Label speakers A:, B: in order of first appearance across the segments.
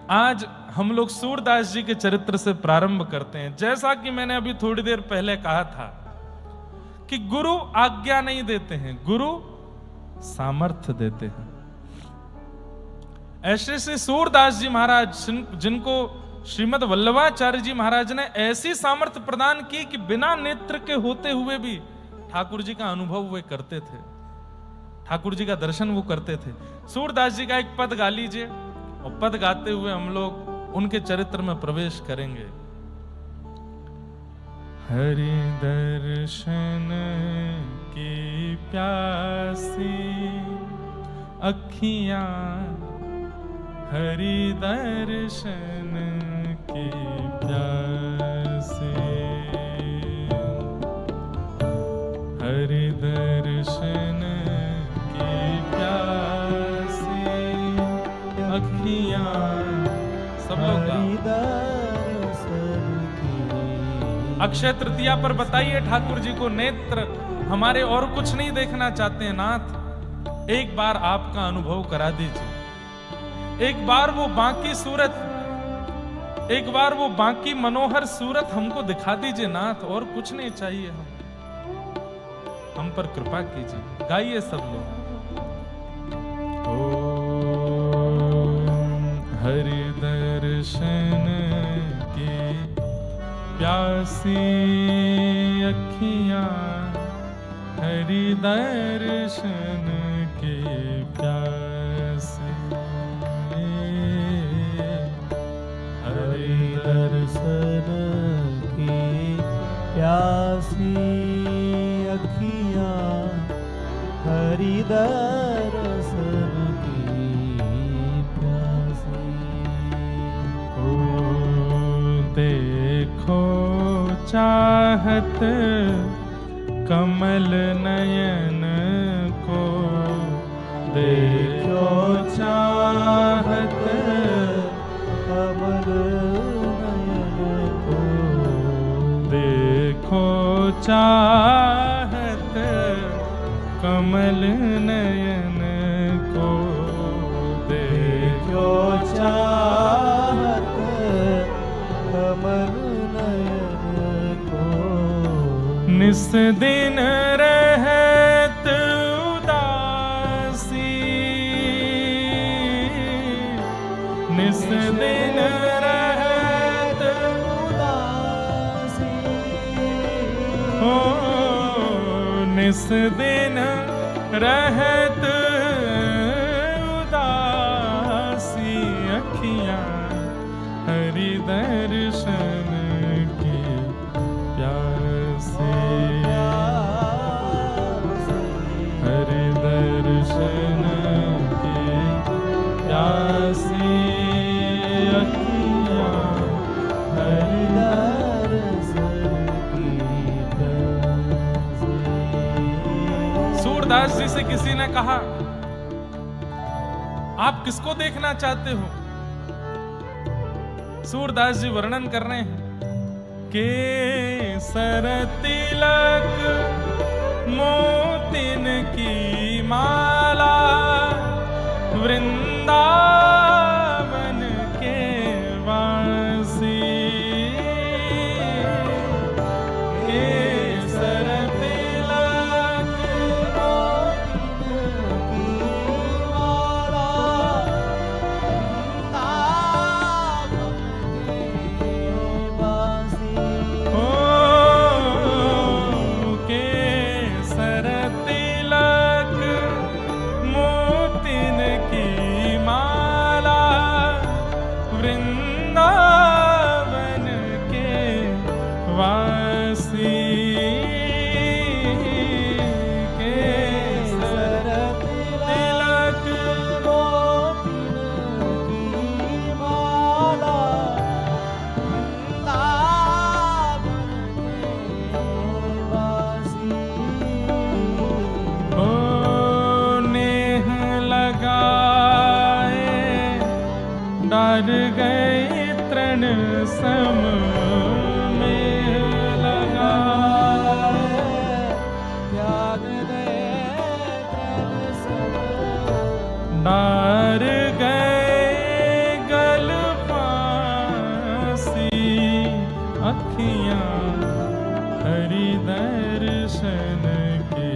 A: आज हम लोग सूरदास जी के चरित्र से प्रारंभ करते हैं। जैसा कि मैंने अभी थोड़ी देर पहले कहा था कि गुरु आज्ञा नहीं देते हैं, गुरु सामर्थ्य देते हैं। ऐसे से सूरदास जी महाराज जिनको श्रीमद वल्लभाचार्य जी महाराज ने ऐसी सामर्थ्य प्रदान की कि बिना नेत्र के होते हुए भी ठाकुर जी का अनुभव वे करते थे, ठाकुर जी का दर्शन वो करते थे। सूरदास जी का एक पद गा लीजिए और पद गाते हुए हम लोग उनके चरित्र में प्रवेश करेंगे। हरि दर्शन की प्यासी अखियां, हरि दर्शन की प्यासी, हरि दर्शन की प्यासी अखियां। सब लोग अक्षय तृतीया पर बताइए ठाकुर जी को नेत्र हमारे और कुछ नहीं देखना चाहते हैं। नाथ एक बार आपका अनुभव करा दीजिए, एक बार वो बाकी सूरत, एक बार वो बाकी मनोहर सूरत हमको दिखा दीजिए नाथ, और कुछ नहीं चाहिए। हम पर कृपा कीजिए। गाइए सब लोग। हरि दर्शन की प्यासी अखियां, हरि दर्शन की प्यासी,
B: हरि दर्शन की प्यासी अखियां, हरि दर्शन की प्यासी।
A: ओ देखो चाहत कमल नयन को, देखो चाहत
B: कमल नयन को,
A: देखो चाहत कमल नयन को,
B: देखो चाहत कमल नयन को।
A: निस दिन रहत उदासी, निस दिन रहत
B: उदासी,
A: हो, निस दिन रहत उदासी अखियां, हरि दर्शन की प्यासी, हरि दर्शन की प्यासी अखियां, हरि
B: दर्शन की प्यासी।
A: सूरदास जी से किसी ने कहा, आप किसको देखना चाहते हो? सूरदास जी वर्णन कर रहे हैं, केसर तिलक मोतिन की माला, वृंदावन के वासी, केसर तिलक डार गए तृण सम में लगा,
B: त्याग गए तृण सम,
A: डार गए गल अखियां हरि दर्शन के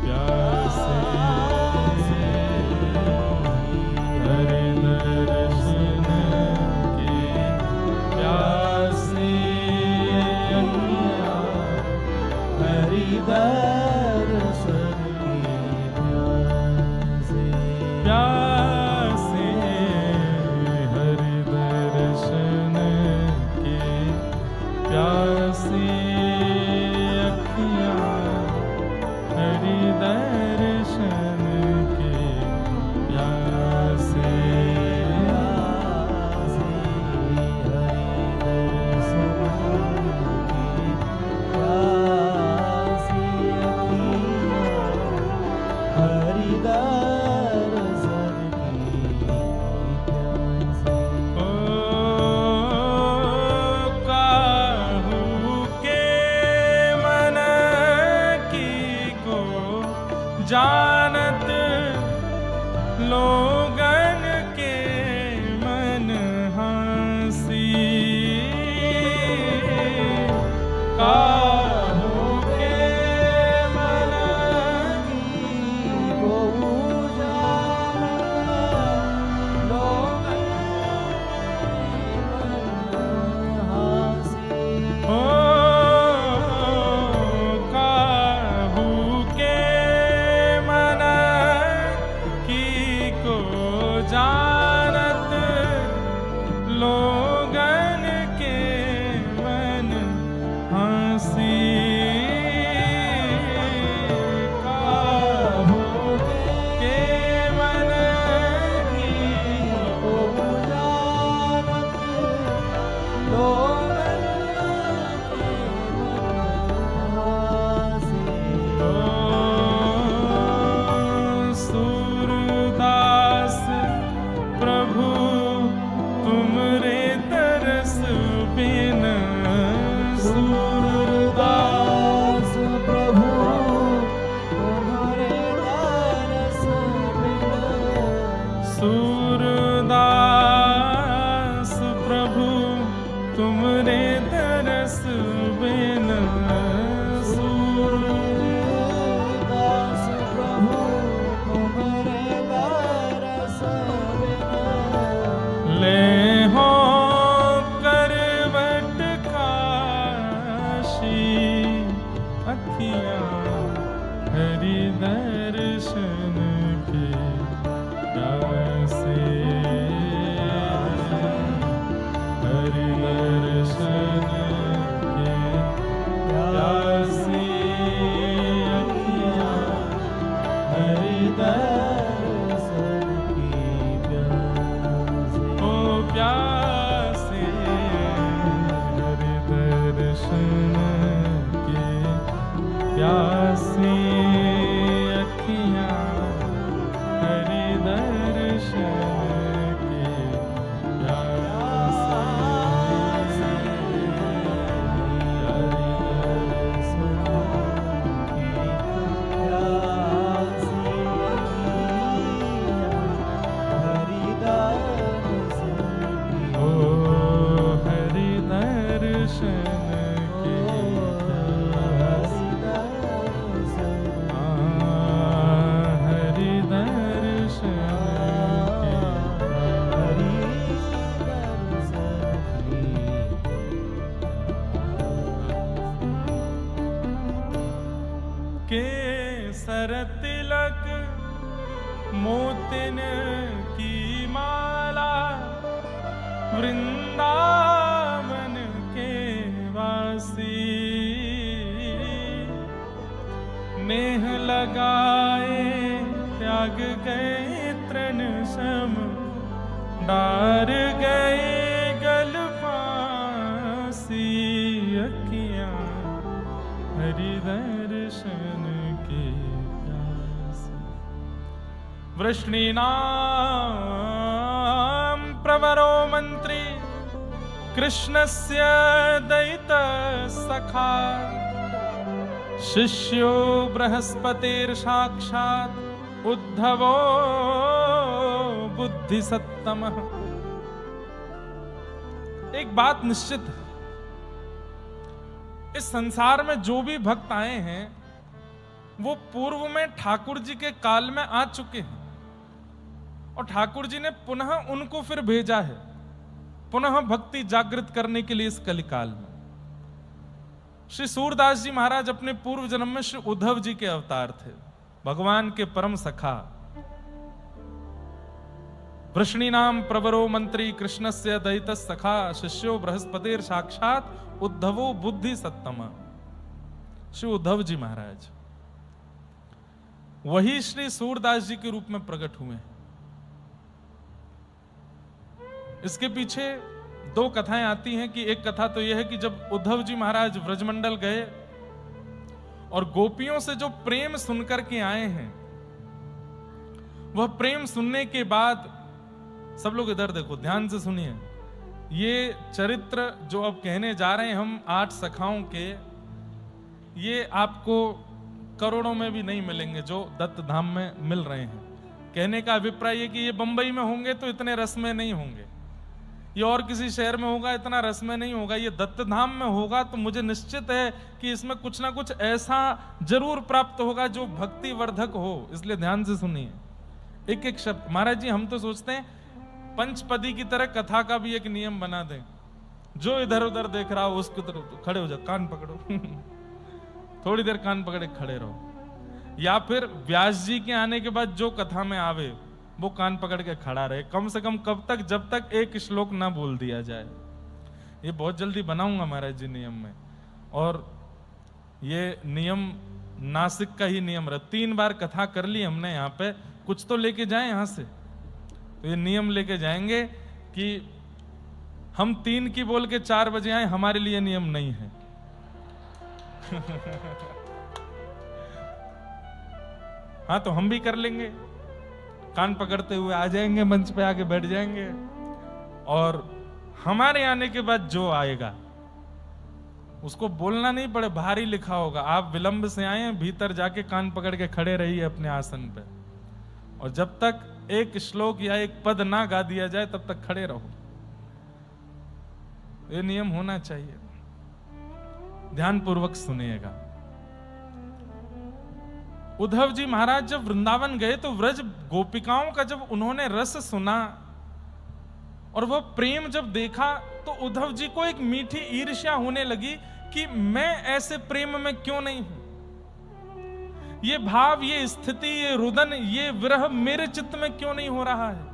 A: प्यासे, हरि दर्शन के प्यासे, अखियां
B: हरि दर्शन की प्यासे,
A: प्यासे, हरि दर्शन के प्यासे, अखियां हरि दर्शन के प्यासे,
B: हरि दर्शन की प्यासे।
A: ओ काहू के मन की को जानत लोगन के मन हंसी, काहू के मन ओ काहू के मन की को जानत लोगन के मन हंसी, काहू के मन की सूरदास प्रभु तुमरे तरस बिन, सूरदास
B: प्रभु तुम्हारे दरस बिन,
A: सूरदास प्रभु तुमरे तरस बिन,
B: सूरदास प्रभु तुम्हारे दरस बिन,
A: ले हो करवट काशी, अखियां हरि दर्शन के प्यासे, हरि दर्शन के प्यासे, अखियां हरि
B: दर्शन की प्यासे।
A: ओ प्यासे, हरि दर्शन के प्यासे, अखियां हरि दर्शन के प्यासे,
B: हरि दर्शन की प्यासे, हरि दर्शन की
A: ओ हरि दर्शन के प्यासे, हरि दर्शन के केसर तिलक मोतिन की माला, वृंदावन के वासी, नेह लगाए त्याग गए तृण सम, डार गए गल फांसी, अखियां हरि दर्शन के प्यासे, वृष्णीनां प्रवरो मंत्री कृष्णस्य दयित सखा, शिष्यो बृहस्पतिर्साक्षात् उद्धवो बुद्धिसत्तमः। एक बात निश्चित है, इस संसार में जो भी भक्त आए हैं वो पूर्व में ठाकुर जी के काल में आ चुके हैं और ठाकुर जी ने पुनः उनको फिर भेजा है पुनः भक्ति जागृत करने के लिए इस कलिकाल में। श्री सूरदास जी महाराज अपने पूर्व जन्म में श्री उद्धव जी के अवतार थे, भगवान के परम सखा। वृष्णि नाम प्रवरो मंत्री कृष्णस्य दयित सखा शिष्यो बृहस्पतिर साक्षात उद्धवो बुद्धि सत्तम। श्री उद्धव जी महाराज वही श्री सूरदास जी के रूप में प्रकट हुए हैं। इसके पीछे दो कथाएं आती हैं कि एक कथा तो यह है कि जब उद्धव जी महाराज व्रजमंडल गए और गोपियों से जो प्रेम सुनकर के आए हैं, वह प्रेम सुनने के बाद, सब लोग इधर देखो, ध्यान से सुनिए, ये चरित्र जो अब कहने जा रहे हैं हम 8 सखाओं के, ये आपको करोड़ों में भी नहीं मिलेंगे जो दत्त धाम में मिल रहे हैं। कहने का अभिप्राय ये कि ये बंबई में होंगे तो इतने रस में नहीं होंगे, ये और किसी शहर में होगा इतना रस में नहीं होगा, ये दत्त धाम में होगा तो मुझे निश्चित है कि इसमें कुछ ना कुछ ऐसा जरूर प्राप्त होगा जो भक्ति वर्धक हो। इसलिए ध्यान से सुनिए एक एक शब्द। महाराज जी हम तो सोचते हैं पंचपदी की तरह कथा का भी एक नियम बना दें, जो इधर उधर देख रहा हो उसकी तरफ खड़े हो जाओ, कान पकड़ो थोड़ी देर कान पकड़े खड़े रहो, या फिर व्यास जी के आने के बाद जो कथा में आवे वो कान पकड़ के खड़ा रहे, कम से कम कब तक, जब तक एक श्लोक ना बोल दिया जाए। ये बहुत जल्दी बनाऊंगा महाराज जी नियम में, और ये नियम नासिक का ही नियम रहा। 3 बार कथा कर ली हमने यहाँ पे, कुछ तो लेके जाए यहाँ से, तो ये नियम लेके जाएंगे कि हम 3 की बोल के 4 बजे आए, हमारे लिए नियम नहीं है हाँ तो हम भी कर लेंगे, कान पकड़ते हुए आ जाएंगे, मंच पे आके बैठ जाएंगे, और हमारे आने के बाद जो आएगा उसको बोलना नहीं पड़े, बाहर ही लिखा होगा आप विलंब से आए हैं, भीतर जाके कान पकड़ के खड़े रहिए अपने आसन पे, और जब तक एक श्लोक या एक पद ना गा दिया जाए तब तक खड़े रहो। ये नियम होना चाहिए, ध्यान पूर्वक सुनिएगा। उद्धव जी महाराज जब वृंदावन गए तो व्रज गोपिकाओं का जब उन्होंने रस सुना और वह प्रेम जब देखा तो उद्धव जी को एक मीठी ईर्ष्या होने लगी कि मैं ऐसे प्रेम में क्यों नहीं हूं, ये भाव, ये स्थिति, ये रुदन, ये विरह मेरे चित्त में क्यों नहीं हो रहा है।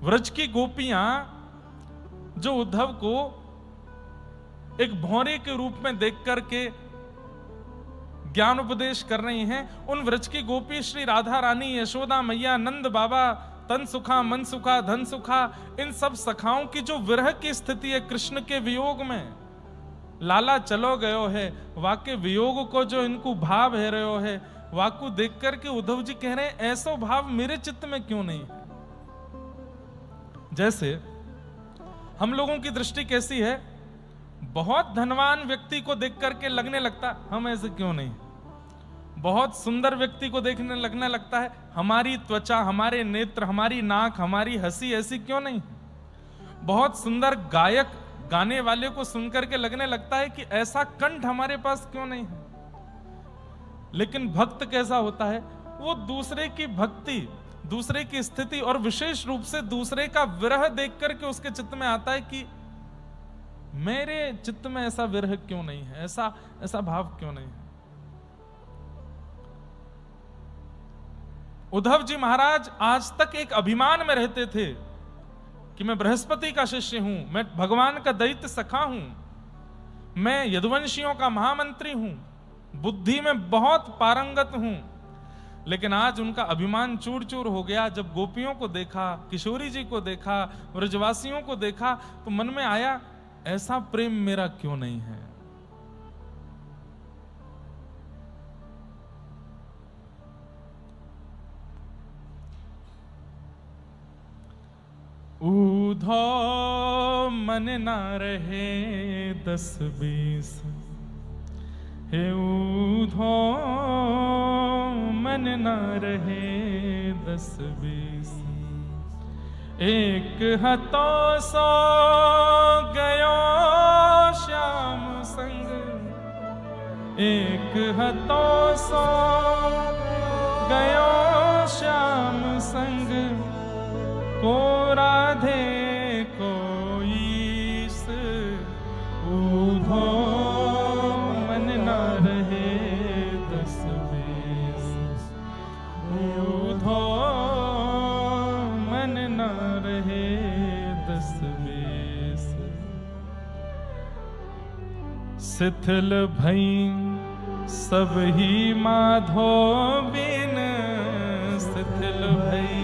A: व्रज की गोपियां जो उद्धव को एक भौरे के रूप में देख करके ज्ञान उपदेश कर रही हैं, उन व्रज की गोपी श्री राधा रानी, यशोदा मैया, नंद बाबा, तन सुखा, मन सुखा, धन सुखा, इन सब सखाओं की जो विरह की स्थिति है कृष्ण के वियोग में, लाला चलो गयो है, वाके वियोग को जो इनको भाव है रहो है, वाकु देख करके उद्धव जी कह रहे हैं ऐसा भाव मेरे चित्त में क्यों नहीं है। जैसे हम लोगों की दृष्टि कैसी है, बहुत धनवान व्यक्ति को देख करके लगने लगता हम ऐसे क्यों नहीं, बहुत सुंदर व्यक्ति को देखने लगने लगता है हमारी त्वचा, हमारे नेत्र, हमारी नाक, हमारी हंसी ऐसी क्यों नहीं, बहुत सुंदर गायक गाने वाले को सुनकर के लगने लगता है कि ऐसा कंठ हमारे पास क्यों नहीं है। लेकिन भक्त कैसा होता है, वो दूसरे की भक्ति, दूसरे की स्थिति और विशेष रूप से दूसरे का विरह देख करके उसके चित्त में आता है कि मेरे चित्त में ऐसा विरह क्यों नहीं है, ऐसा भाव क्यों नहीं है। उद्धव जी महाराज आज तक एक अभिमान में रहते थे कि मैं बृहस्पति का शिष्य हूं, मैं भगवान का दैत्य सखा हूं, मैं यदुवंशियों का महामंत्री हूं, बुद्धि में बहुत पारंगत हूं। लेकिन आज उनका अभिमान चूर चूर हो गया। जब गोपियों को देखा, किशोरी जी को देखा, ब्रजवासियों को देखा तो मन में आया ऐसा प्रेम मेरा क्यों नहीं है। ऊधो मन ना रहे 10-20, हे ऊधो मन ना रहे 10-20, एक हतो सो गयो श्याम संग, एक हतो सो गयो श्याम संग, को राधे को ईस ऊधो मन न रहे दस बेस, ऊधो मन न रहे दस बेस। शिथिल भई सब ही माधो बिन, शिथिल भई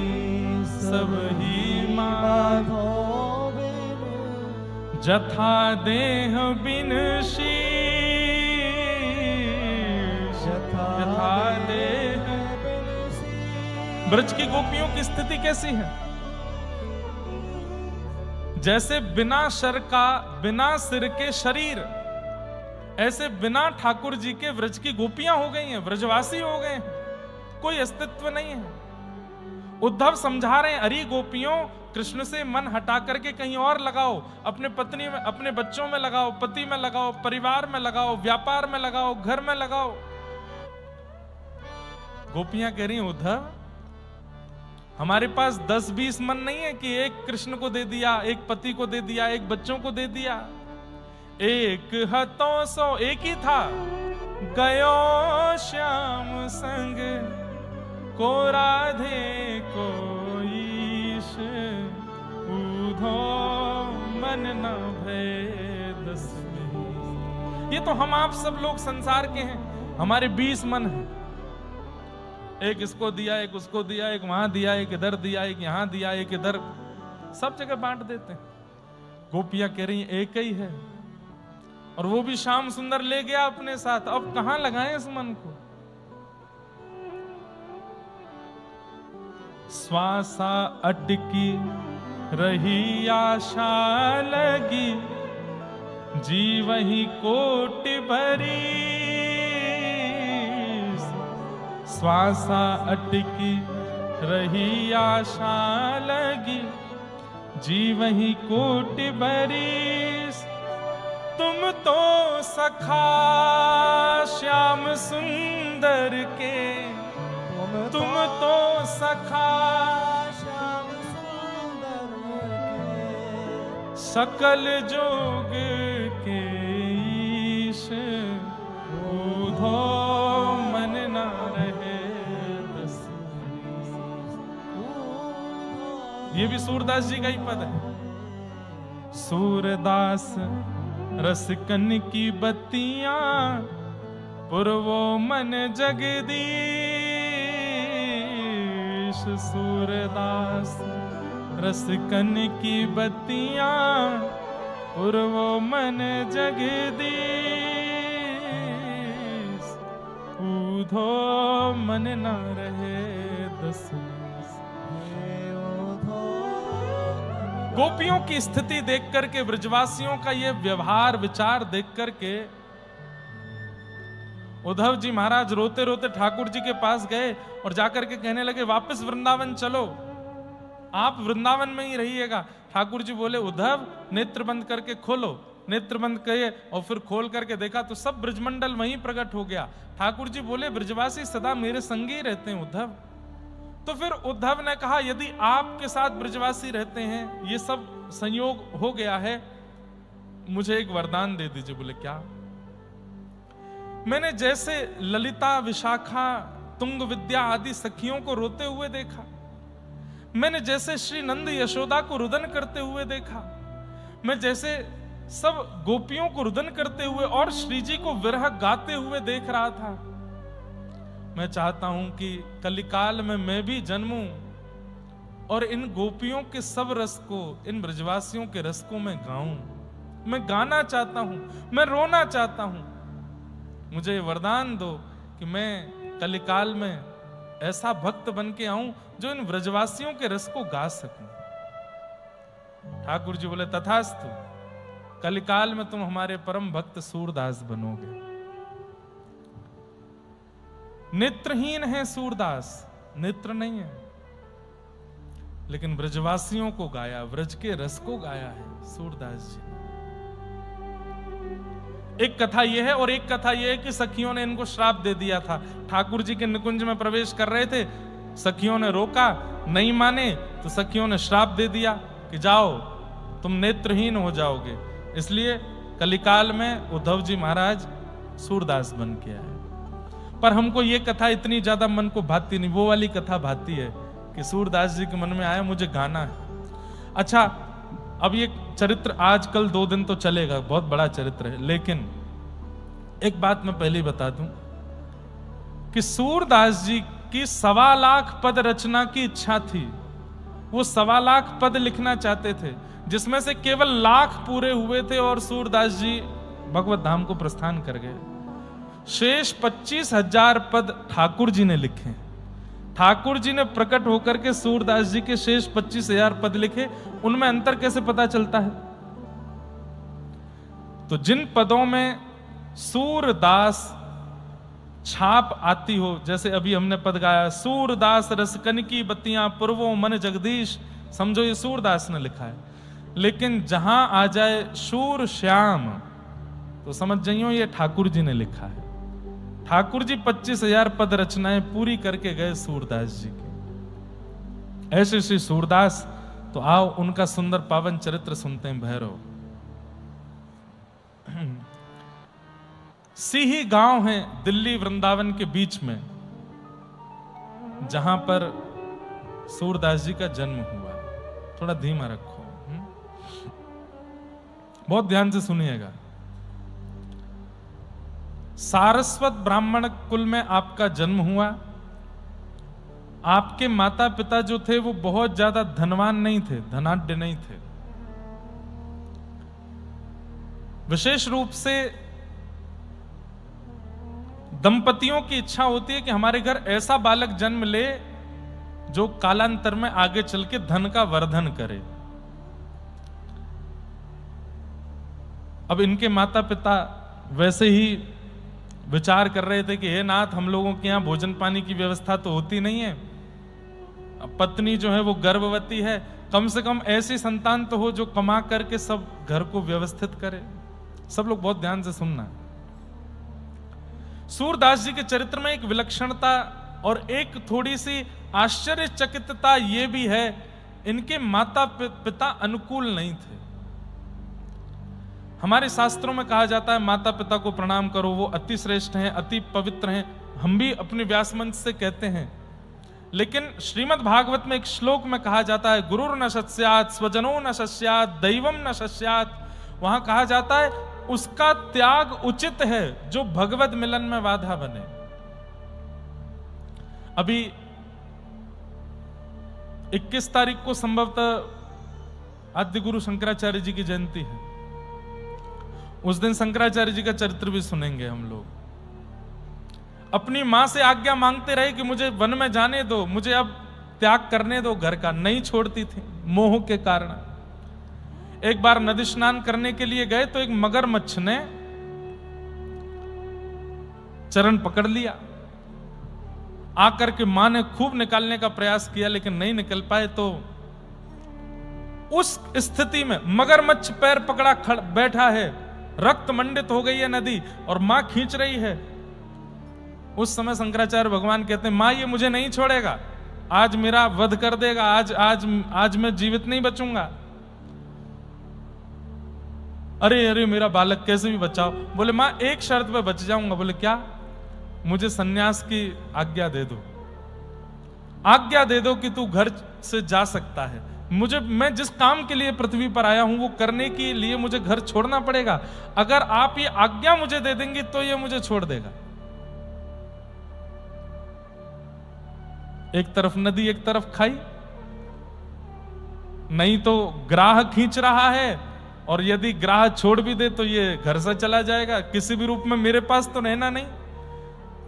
A: सब ही माधो
B: बिन,
A: जथा देह बिन शीश, यथा देह
B: बिन सी।
A: ब्रज की गोपियों की स्थिति कैसी है? जैसे बिना शर का, बिना सिर के शरीर, ऐसे बिना ठाकुर जी के ब्रज की गोपियां हो गई हैं, ब्रजवासी हो गए हैं, कोई अस्तित्व नहीं है। उद्धव समझा रहे हैं, अरे गोपियों, कृष्ण से मन हटा करके कहीं और लगाओ, अपने पत्नी में, अपने बच्चों में लगाओ, पति में लगाओ, परिवार में लगाओ, व्यापार में लगाओ, घर में लगाओ। गोपियां कह रही हैं, उद्धव हमारे पास 10-20 मन नहीं है कि एक कृष्ण को दे दिया, एक पति को दे दिया, एक बच्चों को दे दिया। एक हतो सो, एक ही था, गयो श्याम संग, को राधे को ईश ऊधो मन न भय दस बेस। ये तो हम आप सब लोग संसार के हैं, हमारे 20 मन हैं, एक इसको दिया, एक उसको दिया, एक वहां दिया, एक इधर दिया, एक यहां दिया, एक इधर, सब जगह बांट देते हैं। गोपियां कह रही हैं एक ही है, और वो भी श्याम सुंदर ले गया अपने साथ, अब कहां लगाएं इस मन को? श्वासा अटकी रही आशा लगी, जी वही कोटि भरी, श्वासा अटकी रही आशा लगी, जी वही कोटि भरी। तुम तो सखा श्याम सुंदर के, तुम तो सखा
B: श्याम सुंदर के,
A: सकल जोग के ईश, ऊधो मन न रहे दस बेस। ये भी सूरदास जी का ही पद है। सूरदास रसिकन की बत्तियां, पुरवो मन जगदीश। सूरदास रसिकन की बत्तियां, पुरवो मन जगदीश। ऊधो मन न रहे दस बेस। गोपियों की स्थिति देख करके, ब्रजवासियों का ये व्यवहार विचार देख करके उद्धव जी महाराज रोते रोते ठाकुर जी के पास गए और जाकर के कहने लगे, वापस वृंदावन चलो, आप वृंदावन में ही रहिएगा। ठाकुर जी बोले, उद्धव नेत्र बंद करके खोलो। नेत्र बंद किए और फिर खोल करके देखा तो सब ब्रजमंडल वहीं प्रकट हो गया। ठाकुर जी बोले, ब्रजवासी सदा मेरे संग ही रहते हैं उद्धव। तो फिर उद्धव ने कहा, यदि आपके साथ ब्रजवासी रहते हैं, ये सब संयोग हो गया है, मुझे एक वरदान दे दीजिए। बोले, क्या? मैंने जैसे ललिता, विशाखा, तुंग विद्या आदि सखियों को रोते हुए देखा, मैंने जैसे श्री नंद यशोदा को रुदन करते हुए देखा, मैं जैसे सब गोपियों को रुदन करते हुए और श्री जी को विरह गाते हुए देख रहा था, मैं चाहता हूं कि कलिकाल में मैं भी जन्मूं और इन गोपियों के सब रस को, इन ब्रजवासियों के रस को मैं गाऊं। मैं गाना चाहता हूं, मैं रोना चाहता हूं। मुझे वरदान दो कि मैं कलिकाल में ऐसा भक्त बन के आऊं जो इन ब्रजवासियों के रस को गा सकूं। ठाकुर जी बोले, तथास्तु, कलिकाल में तुम हमारे परम भक्त सूरदास बनोगे। नेत्रहीन है सूरदास, नेत्र नहीं है। लेकिन ब्रजवासियों को गाया, ब्रज के रस को गाया है सूरदास जी। एक कथा यह है, और एक कथा यह है कि सखियों ने इनको श्राप दे दिया था। ठाकुर जी के निकुंज में प्रवेश कर रहे थे, सखियों ने रोका, नहीं माने तो सखियों ने श्राप दे दिया कि जाओ तुम नेत्रहीन हो जाओगे। इसलिए कलिकाल में उद्धव जी महाराज सूरदास बन के आए। पर हमको ये कथा इतनी ज्यादा मन को भाती नहीं, वो वाली कथा भाती है कि सूरदास जी के मन में आया मुझे गाना है। अच्छा, अब ये चरित्र आजकल 2 दिन तो चलेगा, बहुत बड़ा चरित्र है, लेकिन एक बात मैं पहले ही बता दूं कि सूरदास जी की 1.25 लाख पद रचना की इच्छा थी। वो 1.25 लाख पद लिखना चाहते थे, जिसमें से केवल 1 लाख पूरे हुए थे और सूरदास जी भगवत धाम को प्रस्थान कर गए। शेष 25,000 पद ठाकुर जी ने लिखे। ठाकुर जी ने प्रकट होकर के सूरदास जी के शेष 25,000 पद लिखे। उनमें अंतर कैसे पता चलता है? तो जिन पदों में सूरदास छाप आती हो, जैसे अभी हमने पद गाया, सूरदास रसकन की बत्तियां पूर्वों मन जगदीश, समझो ये सूरदास ने लिखा है। लेकिन जहां आ जाए शूर श्याम तो समझ जाइयो ये ठाकुर जी ने लिखा है। ठाकुर जी 25,000 पद रचनाएं पूरी करके गए सूरदास जी की। ऐसे श्री सूरदास, तो आओ उनका सुंदर पावन चरित्र सुनते हैं। भैरव सिही गांव है दिल्ली वृंदावन के बीच में, जहां पर सूरदास जी का जन्म हुआ। थोड़ा धीमा रखो, बहुत ध्यान से सुनिएगा। सारस्वत ब्राह्मण कुल में आपका जन्म हुआ। आपके माता पिता जो थे वो बहुत ज्यादा धनवान नहीं थे, धनाढ्य नहीं थे। विशेष रूप से दंपतियों की इच्छा होती है कि हमारे घर ऐसा बालक जन्म ले जो कालांतर में आगे चल के धन का वर्धन करे। अब इनके माता पिता वैसे ही विचार कर रहे थे कि हे नाथ, हम लोगों के यहाँ भोजन पानी की व्यवस्था तो होती नहीं है, पत्नी जो है वो गर्भवती है, कम से कम ऐसी संतान तो हो जो कमा करके सब घर को व्यवस्थित करे। सब लोग बहुत ध्यान से सुनना। सूरदास जी के चरित्र में एक विलक्षणता और एक थोड़ी सी आश्चर्यचकितता ये भी है, इनके माता पिता अनुकूल नहीं थे। हमारे शास्त्रों में कहा जाता है माता पिता को प्रणाम करो, वो अति श्रेष्ठ हैं, अति पवित्र हैं। हम भी अपने व्यास मंच से कहते हैं। लेकिन श्रीमद् भागवत में एक श्लोक में कहा जाता है गुरुर न शस्यात् स्वजनो न शस्यात् दैवम न शस्यात्। वहां कहा जाता है उसका त्याग उचित है जो भगवत मिलन में बाधा बने। अभी 21 तारीख को संभवतः आद्य गुरु शंकराचार्य जी की जयंती है। उस दिन शंकराचार्य जी का चरित्र भी सुनेंगे हम लोग। अपनी मां से आज्ञा मांगते रहे कि मुझे वन में जाने दो, मुझे अब त्याग करने दो घर का, नहीं छोड़ती थी मोह के कारण। एक बार नदी स्नान करने के लिए गए तो एक मगरमच्छ ने चरण पकड़ लिया। आकर के मां ने खूब निकालने का प्रयास किया लेकिन नहीं निकल पाए। तो उस स्थिति में मगरमच्छ पैर पकड़ा बैठा है, रक्त मंडित हो गई है नदी और मां खींच रही है। उस समय शंकराचार्य भगवान कहते हैं मां ये मुझे नहीं छोड़ेगा, आज मेरा वध कर देगा, आज मैं जीवित नहीं बचूंगा। अरे अरे मेरा बालक कैसे भी बचाओ। बोले मां एक शर्त पे बच जाऊंगा। बोले क्या? मुझे सन्यास की आज्ञा दे दो, आज्ञा दे दो कि तू घर से जा सकता है। मैं जिस काम के लिए पृथ्वी पर आया हूं वो करने के लिए मुझे घर छोड़ना पड़ेगा। अगर आप ये आज्ञा मुझे दे देंगे तो ये मुझे छोड़ देगा। एक तरफ नदी एक तरफ खाई, नहीं तो ग्राह खींच रहा है और यदि ग्राह छोड़ भी दे तो ये घर से चला जाएगा, किसी भी रूप में मेरे पास तो रहना नहीं।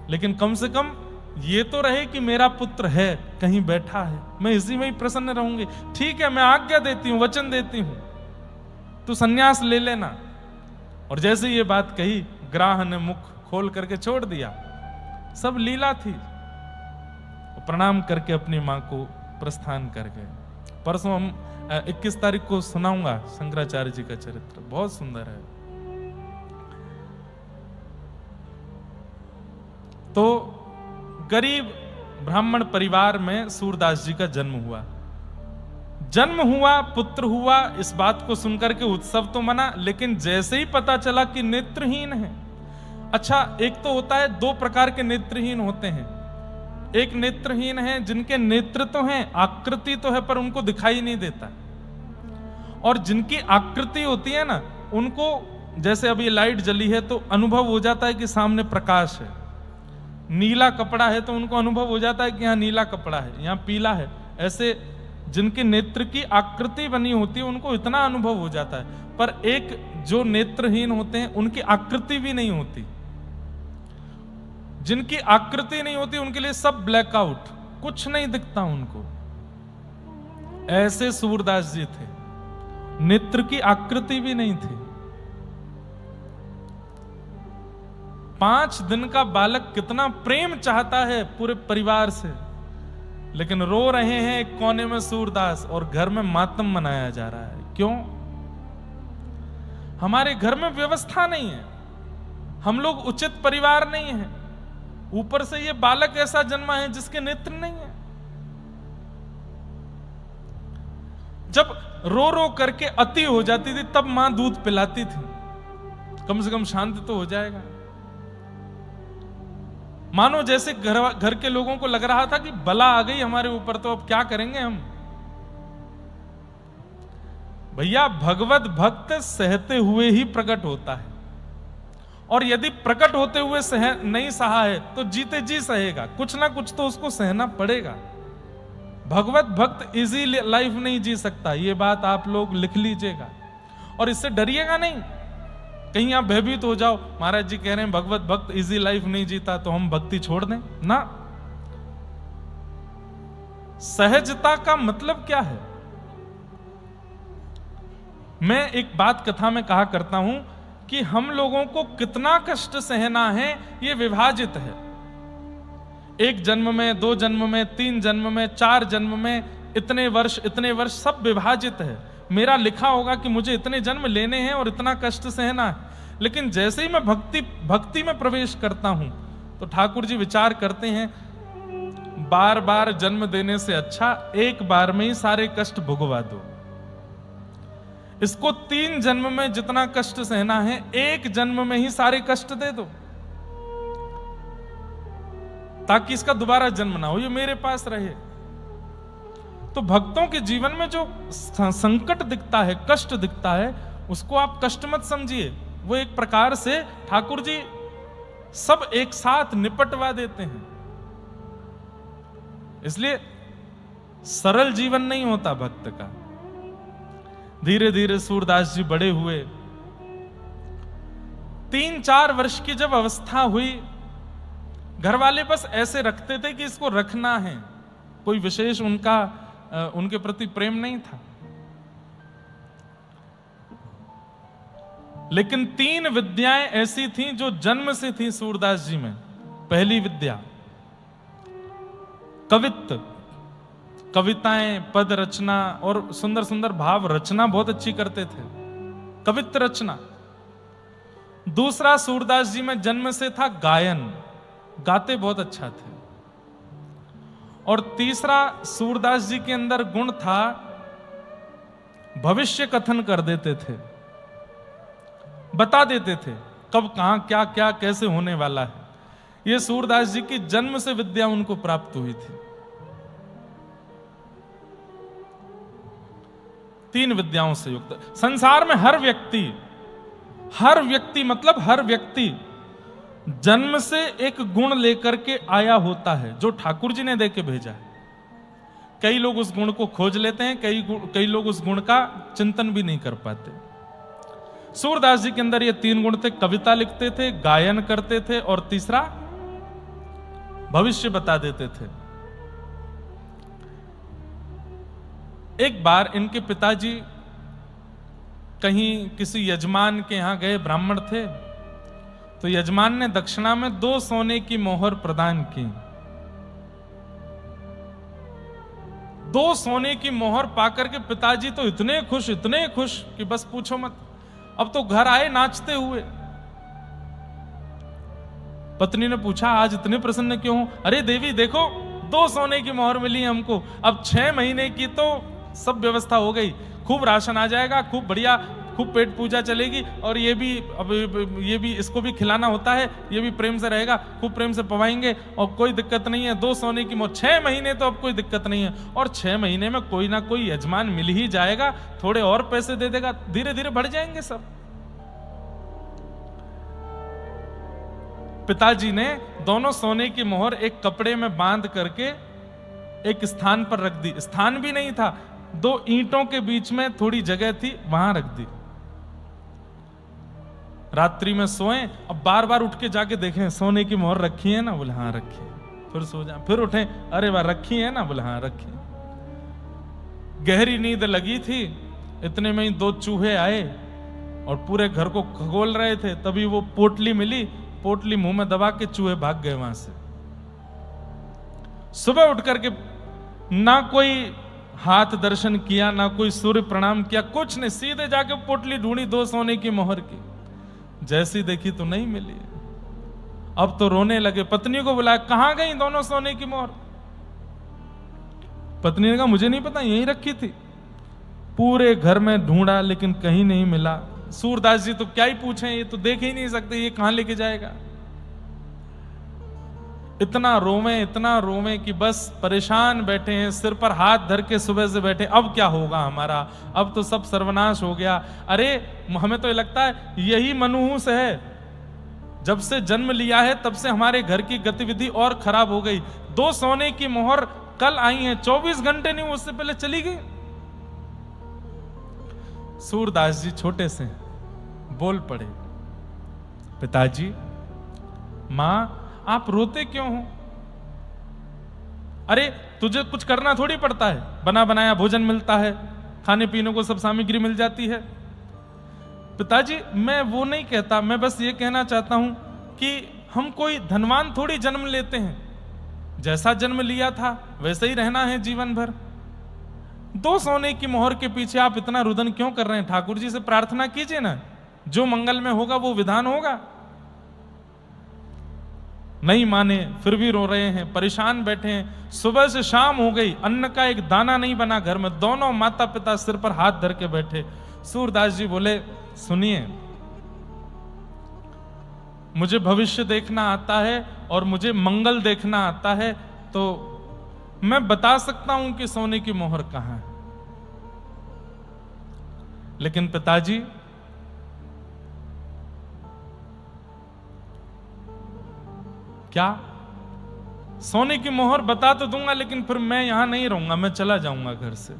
A: लेकिन कम से कम ये तो रहे कि मेरा पुत्र है, कहीं बैठा है, मैं इसी में ही प्रसन्न रहूंगी। ठीक है मैं आज्ञा देती हूं, वचन देती हूं, तू सन्यास ले लेना। और जैसे ये बात कही ग्राह ने मुख खोल करके छोड़ दिया। सब लीला थी। प्रणाम करके अपनी मां को प्रस्थान कर गए। परसों हम 21 तारीख को सुनाऊंगा शंकराचार्य जी का चरित्र, बहुत सुंदर है। तो गरीब ब्राह्मण परिवार में सूरदास जी का जन्म हुआ। जन्म हुआ, पुत्र हुआ, इस बात को सुनकर के उत्सव तो मना, लेकिन जैसे ही पता चला कि नेत्रहीन है। अच्छा, एक तो होता है, दो प्रकार के नेत्रहीन होते हैं। एक नेत्रहीन है जिनके नेत्र तो हैं, आकृति तो है, पर उनको दिखाई नहीं देता। और जिनकी आकृति होती है ना, उनको जैसे अभी लाइट जली है तो अनुभव हो जाता है कि सामने प्रकाश है। नीला कपड़ा है तो उनको अनुभव हो जाता है कि यहाँ नीला कपड़ा है, यहाँ पीला है। ऐसे जिनके नेत्र की आकृति बनी होती है उनको इतना अनुभव हो जाता है। पर एक जो नेत्रहीन होते हैं उनकी आकृति भी नहीं होती। जिनकी आकृति नहीं होती उनके लिए सब ब्लैकआउट, कुछ नहीं दिखता उनको। ऐसे सूरदास जी थे, नेत्र की आकृति भी नहीं थी। 5 दिन का बालक कितना प्रेम चाहता है पूरे परिवार से, लेकिन रो रहे हैं एक कोने में सूरदास और घर में मातम मनाया जा रहा है। क्यों? हमारे घर में व्यवस्था नहीं है, हम लोग उचित परिवार नहीं है, ऊपर से ये बालक ऐसा जन्मा है जिसके नेत्र नहीं है। जब रो रो करके अति हो जाती थी तब मां दूध पिलाती थी, कम से कम शांति तो हो जाएगा। मानो जैसे घर के लोगों को लग रहा था कि बला आ गई हमारे ऊपर, तो अब क्या करेंगे हम। भैया, भगवत भक्त सहते हुए ही प्रकट होता है, और यदि प्रकट होते हुए नहीं सहा है तो जीते जी सहेगा, कुछ ना कुछ तो उसको सहना पड़ेगा। भगवत भक्त इजी लाइफ नहीं जी सकता, ये बात आप लोग लिख लीजिएगा और इससे डरिएगा नहीं। कहीं आप भयभीत हो जाओ, महाराज जी कह रहे हैं भगवत भक्त इजी लाइफ नहीं जीता तो हम भक्ति छोड़ दें ना। सहजता का मतलब क्या है? मैं एक बात कथा में कहा करता हूं कि हम लोगों को कितना कष्ट सहना है ये विभाजित है। 1 जन्म में, 2 जन्म में, 3 जन्म में, 4 जन्म में, इतने वर्ष सब विभाजित है। मेरा लिखा होगा कि मुझे इतने जन्म लेने हैं और इतना कष्ट सहना है। लेकिन जैसे ही मैं भक्ति में प्रवेश करता हूं तो ठाकुर जी विचार करते हैं, बार बार जन्म देने से अच्छा एक बार में ही सारे कष्ट भुगवा दो। इसको 3 जन्म में जितना कष्ट सहना है 1 जन्म में ही सारे कष्ट दे दो, ताकि इसका दोबारा जन्म ना हो, ये मेरे पास रहे। तो भक्तों के जीवन में जो संकट दिखता है, कष्ट दिखता है, उसको आप कष्ट मत समझिए। वो एक प्रकार से ठाकुर जी सब एक साथ निपटवा देते हैं। इसलिए सरल जीवन नहीं होता भक्त का। धीरे धीरे सूरदास जी बड़े हुए। 3-4 वर्ष की जब अवस्था हुई, घर वाले बस ऐसे रखते थे कि इसको रखना है, कोई विशेष उनके प्रति प्रेम नहीं था। लेकिन 3 विद्याएं ऐसी थीं जो जन्म से थी सूरदास जी में। पहली विद्या कवित्व, कविताएं, पद रचना और सुंदर सुंदर भाव रचना बहुत अच्छी करते थे, कवित्व रचना। दूसरा, सूरदास जी में जन्म से था गायन, गाते बहुत अच्छा थे। और तीसरा, सूरदास जी के अंदर गुण था भविष्य कथन कर देते थे, बता देते थे कब कहां क्या क्या कैसे होने वाला है। यह सूरदास जी की जन्म से विद्या उनको प्राप्त हुई थी। 3 विद्याओं से युक्त। संसार में हर व्यक्ति मतलब हर व्यक्ति जन्म से एक गुण लेकर के आया होता है जो ठाकुर जी ने दे के भेजा है। कई लोग उस गुण को खोज लेते हैं, कई लोग उस गुण का चिंतन भी नहीं कर पाते। सूरदास जी के अंदर ये 3 गुण थे, कविता लिखते थे, गायन करते थे और तीसरा भविष्य बता देते थे। एक बार इनके पिताजी कहीं किसी यजमान के यहां गए, ब्राह्मण थे, तो यजमान ने दक्षिणा में 2 सोने की मोहर प्रदान की। 2 सोने की मोहर पाकर के पिताजी तो इतने खुश कि बस पूछो मत। अब तो घर आए नाचते हुए। पत्नी ने पूछा, आज इतने प्रसन्न क्यों हो? अरे देवी देखो, 2 सोने की मोहर मिली हमको। अब 6 महीने की तो सब व्यवस्था हो गई, खूब राशन आ जाएगा, खूब बढ़िया, खूब पेट पूजा चलेगी। और ये भी इसको भी खिलाना होता है, ये भी प्रेम से रहेगा, खूब प्रेम से पवाएंगे और कोई दिक्कत नहीं है। 2 सोने की मोहर, 6 महीने तो अब कोई दिक्कत नहीं है। और 6 महीने में कोई ना कोई यजमान मिल ही जाएगा, थोड़े और पैसे दे देगा, धीरे धीरे बढ़ जाएंगे सब। पिताजी ने दोनों सोने की मोहर एक कपड़े में बांध करके एक स्थान पर रख दी। स्थान भी नहीं था, 2 ईंटों के बीच में थोड़ी जगह थी, वहां रख दी। रात्रि में सोए, अब बार बार उठ के जाके देखें सोने की मोहर रखी है ना? बोले हाँ रखी है। फिर सो जाए, फिर उठे, अरे वाह रखी है ना? बोले हाँ रखी। गहरी नींद लगी थी, इतने में ही 2 चूहे आए और पूरे घर को खगोल रहे थे। तभी वो पोटली मिली, पोटली मुंह में दबा के चूहे भाग गए वहां से। सुबह उठ करके ना कोई हाथ दर्शन किया, ना कोई सूर्य प्रणाम किया, कुछ नहीं, सीधे जाके पोटली ढूंढी 2 सोने की मोहर की। जैसी देखी तो नहीं मिली। अब तो रोने लगे, पत्नी को बुलाया, कहां गई दोनों सोने की मोहर? पत्नी ने कहा मुझे नहीं पता, यहीं रखी थी। पूरे घर में ढूंढा लेकिन कहीं नहीं मिला। सूरदास जी तो क्या ही पूछें, ये तो देख ही नहीं सकते, ये कहां लेके जाएगा। इतना रोवे कि बस परेशान बैठे हैं, सिर पर हाथ धर के सुबह से बैठे, अब क्या होगा हमारा, अब तो सब सर्वनाश हो गया। अरे हमें तो ये लगता है यही मनहूस है, जब से जन्म लिया है तब से हमारे घर की गतिविधि और खराब हो गई। 2 सोने की मोहर कल आई हैं, 24 घंटे नहीं, उससे पहले चली गई। सूरदास जी छोटे से बोल पड़े, पिताजी, मां आप रोते क्यों हो? अरे तुझे कुछ करना थोड़ी पड़ता है, बना बनाया भोजन मिलता है, खाने पीने को सब सामग्री मिल जाती है। पिताजी मैं वो नहीं कहता, मैं बस ये कहना चाहता हूं कि हम कोई धनवान थोड़ी जन्म लेते हैं, जैसा जन्म लिया था वैसे ही रहना है जीवन भर। 2 सोने की मोहर के पीछे आप इतना रुदन क्यों कर रहे हैं? ठाकुर जी से प्रार्थना कीजिए ना, जो मंगल में होगा वो विधान होगा। नहीं माने, फिर भी रो रहे हैं, परेशान बैठे हैं। सुबह से शाम हो गई, अन्न का एक दाना नहीं बना घर में। दोनों माता पिता सिर पर हाथ धर के बैठे। सूरदास जी बोले, सुनिए, मुझे भविष्य देखना आता है और मुझे मंगल देखना आता है, तो मैं बता सकता हूं कि सोने की मोहर कहां है। लेकिन पिताजी, क्या? सोने की मोहर बता तो दूंगा, लेकिन फिर मैं यहां नहीं रहूंगा, मैं चला जाऊंगा घर से।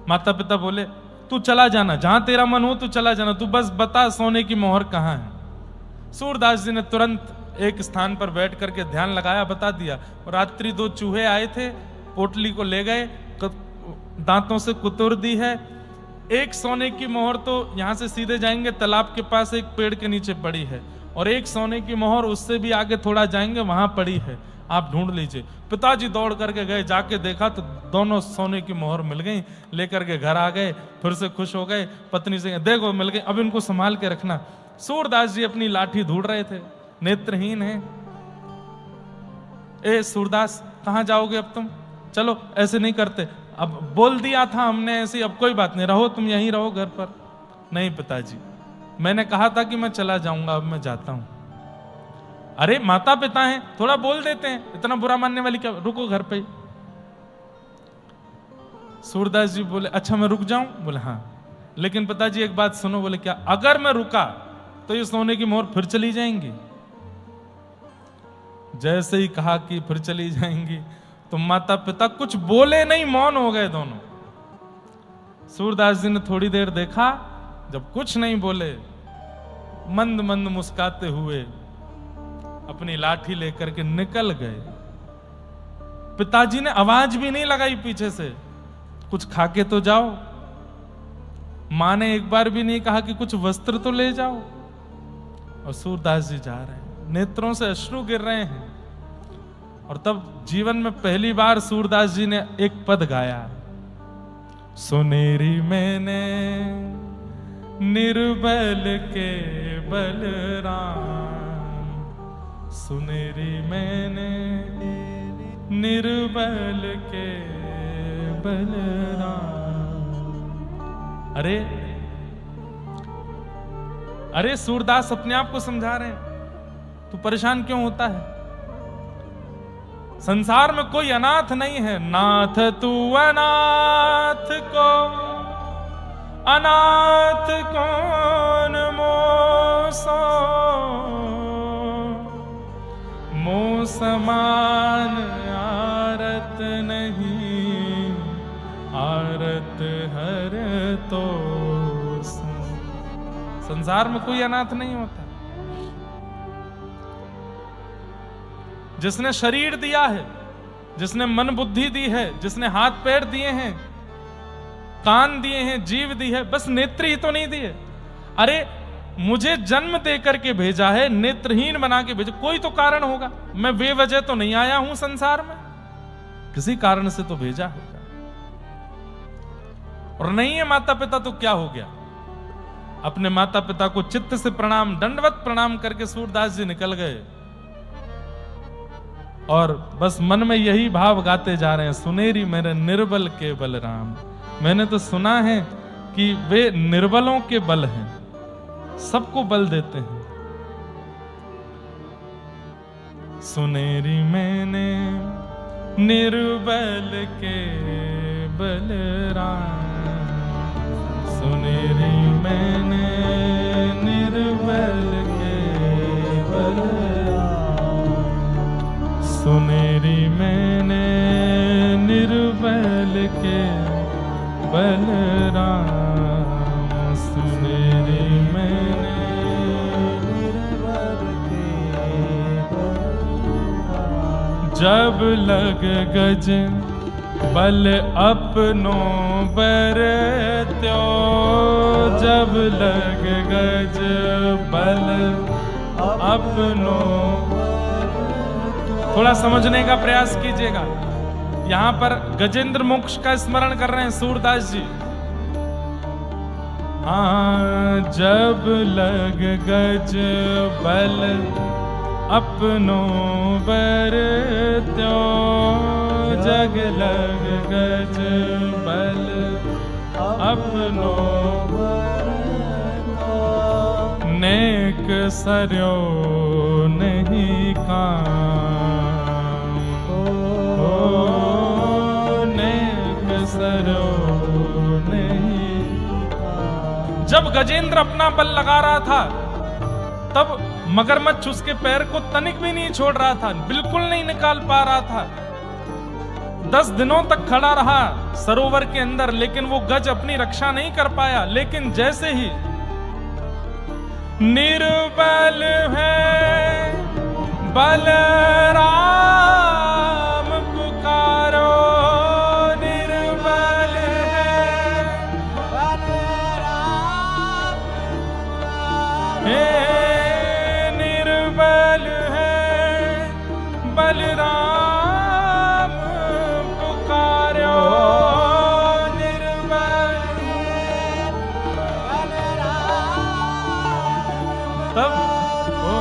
A: माता पिता बोले, तू चला जाना, जहां तेरा मन हो तू चला जाना, तू बस बता सोने की मोहर कहां है। सूरदास जी ने तुरंत एक स्थान पर बैठ करके ध्यान लगाया, बता दिया। रात्रि 2 चूहे आए थे, पोटली को ले गए, दांतों से कुतुर दी है। एक सोने की मोहर तो यहां से सीधे जाएंगे, तालाब के पास एक पेड़ के नीचे पड़ी है, और एक सोने की मोहर उससे भी आगे थोड़ा जाएंगे, वहां पड़ी है, आप ढूंढ लीजिए। पिताजी दौड़ करके गए, जाके देखा तो दोनों सोने की मोहर मिल गई। लेकर के घर आ गए, फिर से खुश हो गए। पत्नी से देखो मिल गई, अब इनको संभाल के रखना। सूरदास जी अपनी लाठी ढूंढ रहे थे, नेत्रहीन है। ए सूरदास, कहां जाओगे अब तुम? चलो, ऐसे नहीं करते, अब बोल दिया था हमने ऐसे, अब कोई बात नहीं, रहो तुम यहीं रहो घर पर। नहीं पिताजी, मैंने कहा था कि मैं चला जाऊंगा, अब मैं जाता हूं। अरे माता पिता हैं, थोड़ा बोल देते हैं, इतना बुरा मानने वाली क्या, रुको घर पे। सूरदास जी बोले, अच्छा मैं रुक जाऊं? बोले हाँ। लेकिन पिताजी एक बात सुनो। बोले क्या? अगर मैं रुका तो ये सोने की मोहर फिर चली जाएंगी। जैसे ही कहा कि फिर चली जाएंगी, तो माता पिता कुछ बोले नहीं, मौन हो गए दोनों। सूरदास जी ने थोड़ी देर देखा, जब कुछ नहीं बोले, मंद मंद मुस्काते हुए अपनी लाठी लेकर के निकल गए। पिताजी ने आवाज भी नहीं लगाई पीछे से, कुछ खाके तो जाओ। मां ने एक बार भी नहीं कहा कि कुछ वस्त्र तो ले जाओ। और सूरदास जी जा रहे हैं, नेत्रों से अश्रु गिर रहे हैं, और तब जीवन में पहली बार सूरदास जी ने एक पद गाया, सुनेरी मैंने निर्बल के बलराम, सुनेरी मैंने निर्बल के बलराम। अरे सूरदास अपने आप को समझा रहे हैं, तू परेशान क्यों होता है? संसार में कोई अनाथ नहीं है। नाथ तू अनाथ को अनाथ कौन मोसो, मोह समान आरत नहीं, आरत हर तो। संसार में कोई अनाथ नहीं होता। जिसने शरीर दिया है, जिसने मन बुद्धि दी है, जिसने हाथ पैर दिए हैं, कान दिए हैं, जीव दी है, बस नेत्र ही तो नहीं दिए। अरे मुझे जन्म दे करके भेजा है, नेत्रहीन बना के भेजा, कोई तो कारण होगा। मैं बेवजह तो नहीं आया हूं संसार में, किसी कारण से तो भेजा होगा। और नहीं है माता पिता तो क्या हो गया? अपने माता पिता को चित्त से प्रणाम, दंडवत प्रणाम करके सूरदास जी निकल गए और बस मन में यही भाव गाते जा रहे हैं, सुनेरी मेरे निर्बल के बलराम। मैंने तो सुना है कि वे निर्बलों के बल हैं, सबको बल देते हैं। सुनेरी मैंने निर्बल के बलराम, सुनेरी मैंने निर्बल के बलराम, सुनेरी मैंने निर्बल के बलराम, सुनेरी मैंने
B: निर्बल के बलराम।
A: जब लग गज बल अपनों बर त्यो, जब लग गज बल अपनों। थोड़ा समझने का प्रयास कीजिएगा। यहां पर गजेंद्र मोक्ष का स्मरण कर रहे हैं सूरदास जी। जब लग गज बल अपनों बर त्यो, जग लग गज बल अपनों नेक सरयो नहीं काम, नेक सरयो नहीं। जब गजेंद्र अपना बल लगा रहा था तब मगरमच्छ उसके पैर को तनिक भी नहीं छोड़ रहा था, बिल्कुल नहीं निकाल पा रहा था। 10 दिनों तक खड़ा रहा सरोवर के अंदर, लेकिन वो गज अपनी रक्षा नहीं कर पाया। लेकिन जैसे ही निर्बल है बलराम पुकारो, निर्बल है
B: बलराम
A: हे, निर्बल है बलराम पुकारो, निर्बल तब ओ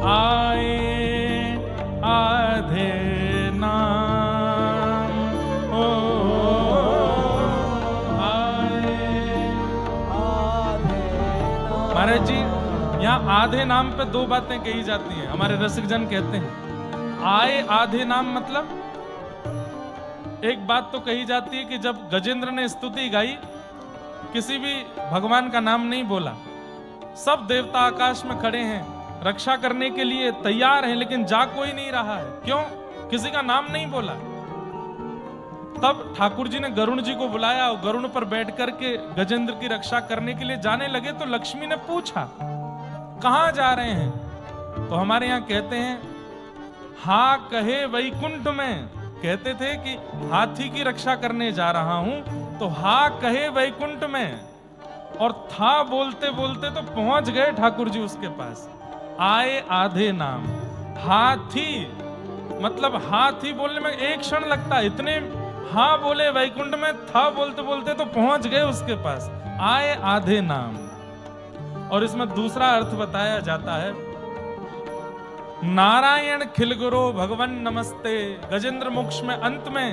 A: आए आधे नाम, ओ आए। महाराज जी यहाँ आधे नाम पे 2 बातें कही जाती हैं। हमारे रसिक जन कहते हैं आए आधे नाम मतलब, एक बात तो कही जाती है कि जब गजेंद्र ने स्तुति गाई, किसी भी भगवान का नाम नहीं बोला, सब देवता आकाश में खड़े हैं, रक्षा करने के लिए तैयार हैं, लेकिन जा कोई नहीं रहा है। क्यों? किसी का नाम नहीं बोला। तब ठाकुर जी ने गरुण जी को बुलाया और गरुण पर बैठ करके गजेंद्र की रक्षा करने के लिए जाने लगे तो लक्ष्मी ने पूछा कहां जा रहे हैं? तो हमारे यहां कहते हैं हा कहे वैकुंठ में, कहते थे कि हाथी की रक्षा करने जा रहा हूं, तो हा कहे वैकुंठ में, और था बोलते बोलते तो पहुंच गए ठाकुर जी उसके पास। आए आधे नाम, हाथी मतलब हाथ ही बोलने में एक क्षण लगता है, इतने हाँ बोले वैकुंठ में, था बोलते बोलते तो पहुंच गए उसके पास, आए आधे नाम। और इसमें दूसरा अर्थ बताया जाता है, नारायण खिलगुरो भगवन नमस्ते। गजेंद्र मोक्ष में अंत में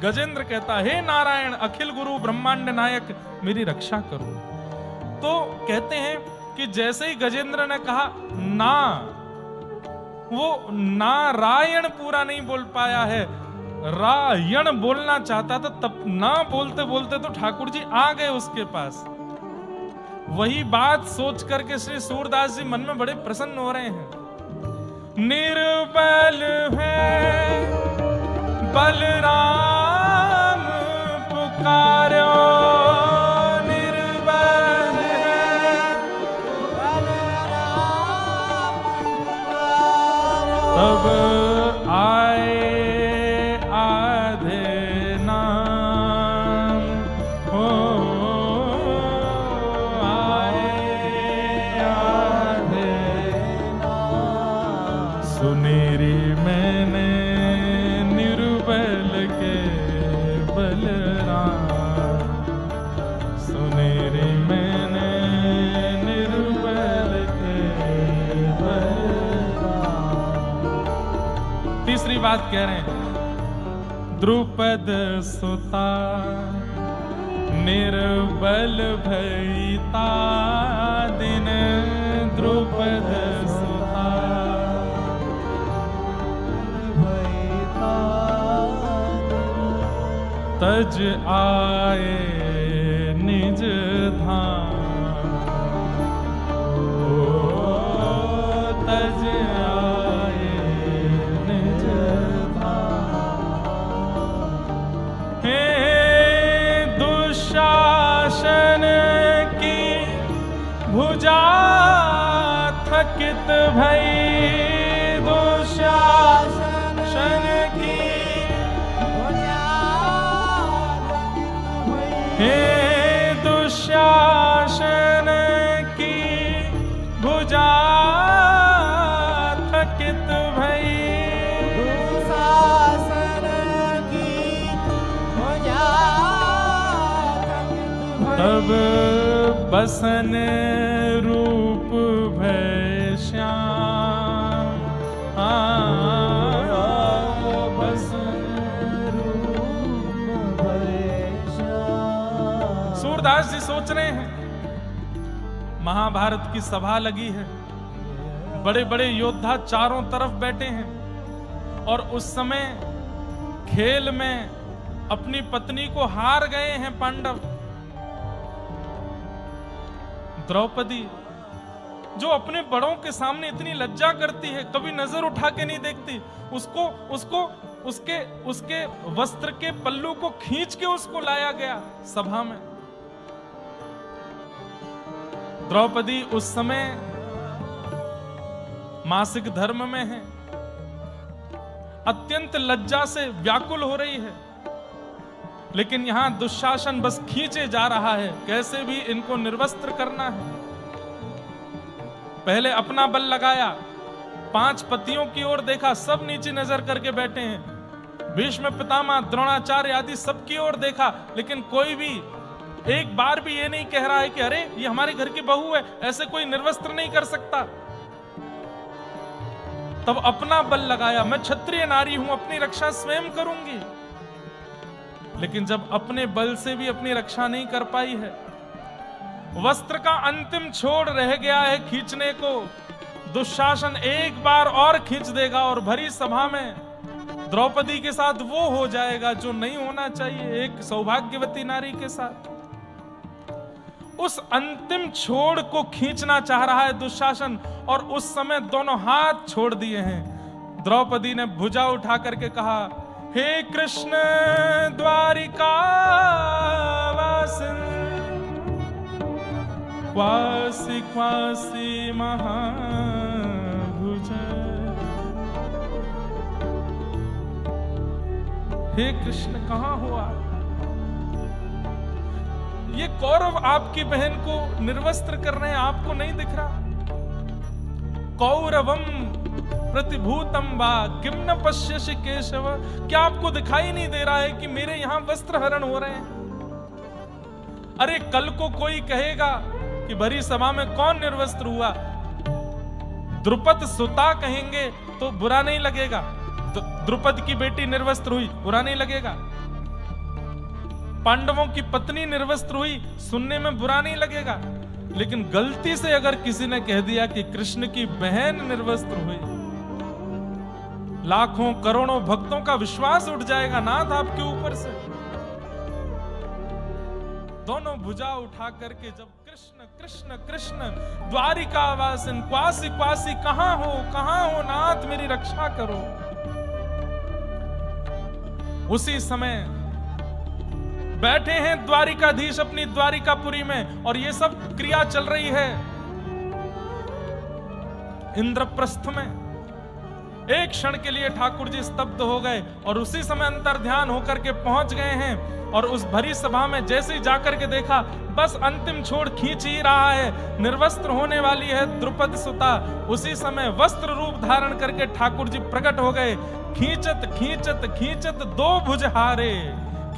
A: गजेंद्र कहता, हे नारायण अखिल गुरु ब्रह्मांड नायक, मेरी रक्षा करो। तो कहते हैं कि जैसे ही गजेंद्र ने कहा ना, वो नारायण पूरा नहीं बोल पाया है, रायण बोलना चाहता था, तब ना बोलते बोलते तो ठाकुर जी आ गए उसके पास। वही बात सोच करके श्री सूरदास जी मन में बड़े प्रसन्न हो रहे हैं। निर्बल है बलराम पुकारो, निर्बल है
B: बलराम पुकारो,
A: तब आए आधे नाम हो, सुनेरी मैंने निर्बल के बलराम, सुनेरी मैंने निर्बल के बलराम। तीसरी बात कह रहे हैं, द्रुपद सुता निर्बल भईता दिन, द्रुपद सुता तज आए निज धाम, तज आए निज धाम। हे दुशासन की भुजा थकित भई, दुशासन की हे दुशासन की भुजा थकित भई,
B: दुशासन की भुजा थकित भई,
A: तब बसन रूप भय श्याम, सूरदास जी सोच रहे हैं, महाभारत की सभा लगी है, बड़े बड़े योद्धा चारों तरफ बैठे हैं, और उस समय खेल में अपनी पत्नी को हार गए हैं पांडव। द्रौपदी जो अपने बड़ों के सामने इतनी लज्जा करती है, कभी नजर उठा के नहीं देखती, उसको उसके वस्त्र के पल्लू को खींच के उसको लाया गया सभा में। द्रौपदी उस समय मासिक धर्म में है, अत्यंत लज्जा से व्याकुल हो रही है, लेकिन यहां दुशासन बस खींचे जा रहा है, कैसे भी इनको निर्वस्त्र करना है। पहले अपना बल लगाया, 5 पतियों की ओर देखा, सब नीचे नजर करके बैठे हैं। भीष्म पितामह द्रोणाचार्य आदि सबकी ओर देखा, लेकिन कोई भी एक बार भी ये नहीं कह रहा है कि अरे ये हमारे घर की बहू है, ऐसे कोई निर्वस्त्र नहीं कर सकता। तब अपना बल लगाया, मैं क्षत्रिय नारी हूं, अपनी रक्षा स्वयं करूंगी। लेकिन जब अपने बल से भी अपनी रक्षा नहीं कर पाई है, वस्त्र का अंतिम छोड़ रह गया है खींचने को, दुशासन एक बार और खींच देगा और भरी सभा में द्रौपदी के साथ वो हो जाएगा जो नहीं होना चाहिए, एक सौभाग्यवती नारी के साथ। उस अंतिम छोड़ को खींचना चाह रहा है दुशासन, और उस समय दोनों हाथ छोड़ दिए हैं। द्रौपदी ने भुजा उठा करके कहा, हे कृष्ण द्वारिका वासिन, क्वासी क्वासी महाभुज, हे कृष्ण कहां हो आप? ये कौरव आपकी बहन को निर्वस्त्र कर रहे हैं, आपको नहीं दिख रहा? कौरवम प्रतिभूतम वा किम न पश्यसि केशव, क्या आपको दिखाई नहीं दे रहा है कि मेरे यहां वस्त्र हरण हो रहे हैं? अरे कल को कोई कहेगा कि भरी सभा में कौन निर्वस्त्र हुआ, द्रुपद सुता कहेंगे तो बुरा नहीं लगेगा, द्रुपद की बेटी निर्वस्त्र हुई बुरा नहीं लगेगा, पांडवों की पत्नी निर्वस्त्र हुई सुनने में बुरा नहीं लगेगा। लेकिन गलती से अगर किसी ने कह दिया कि कृष्ण की बहन निर्वस्त्र हुई, लाखों करोड़ों भक्तों का विश्वास उठ जाएगा नाथ आपके ऊपर से। दोनों भुजा उठा करके जब कृष्ण कृष्ण कृष्ण द्वारिकावासिन क्वासी क्वासी कहां हो नाथ मेरी रक्षा करो। उसी समय बैठे हैं द्वारिकाधीश अपनी द्वारिकापुरी में और ये सब क्रिया चल रही है इंद्रप्रस्थ में। एक क्षण के लिए ठाकुर जी स्तब्ध हो गए और उसी समय अंतर ध्यान होकर के पहुंच गए हैं और उस भरी सभा में जैसे ही जाकर के देखा बस अंतिम छोड़ खींच ही रहा है, निर्वस्त्र होने वाली है द्रुपद सुता। उसी समय वस्त्र रूप धारण करके ठाकुर जी प्रकट हो गए। खींचत खींचत खींचत दो भुज हारे,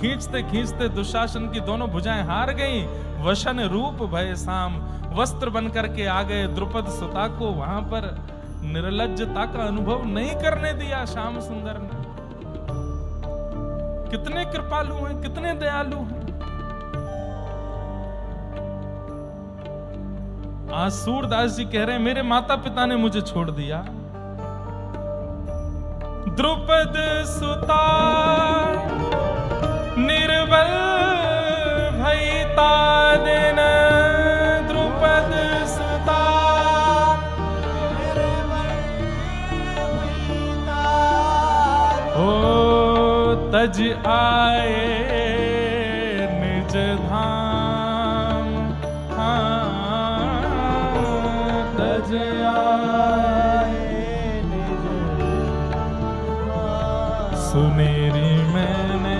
A: खींचते खींचते दुशासन की दोनों भुजाएं हार गईं। वशन रूप भय साम, वस्त्र बन करके आ गए। द्रुपद सुता को वहां पर निर्लज्जता का अनुभव नहीं करने दिया श्याम सुंदर ने। कितने कृपालु हैं, कितने दयालु हैं। आज सूरदास जी कह रहे हैं मेरे माता पिता ने मुझे छोड़ दिया। द्रुपद सुता निर्बल भयता दिन, द्रुपद सुता हो तज आए निज धाम, हाँ तज आए निज धाम। सुनेरी मैंने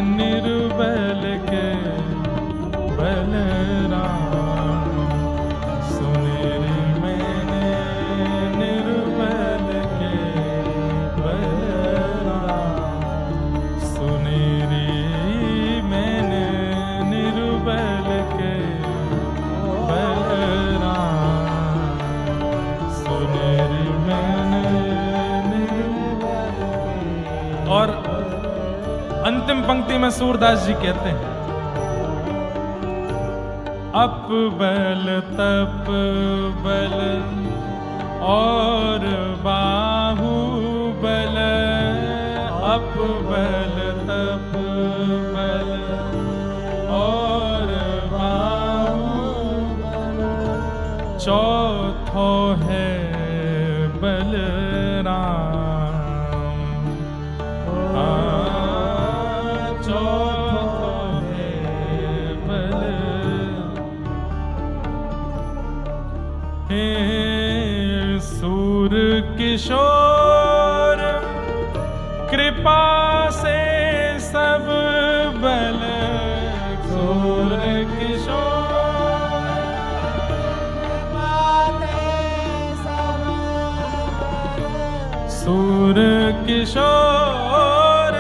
A: निर्बल के बलराम, सुनेरी मैंने निर्बल के बलराम, सुनेरी मैंने निर्बल के बलराम, सुनेरी मैंने निर्बल के। और अंतिम पंक्ति में सूरदास जी कहते हैं अप बल तप बल और बाहु बल, अप बल तप बल और बाहु बल, चौथो है बलराम। सूर किशोर कृपा से सब बल, सूर किशोर सूर किशोर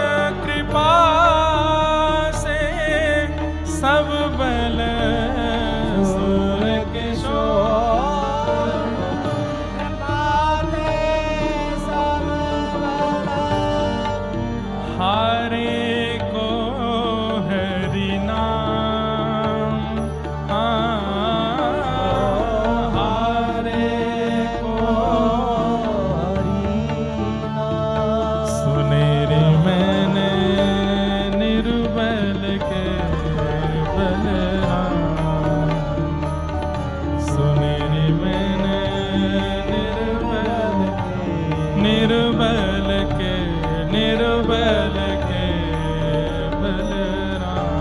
A: कृपा से सब बल, सूर किशोर हारे को हरि नाम, हारे को हरि नाम, सुनेरी मैंने निर्बल के बलराम, सुनेरी मैंने निर्बल के निर्बल के बलराम।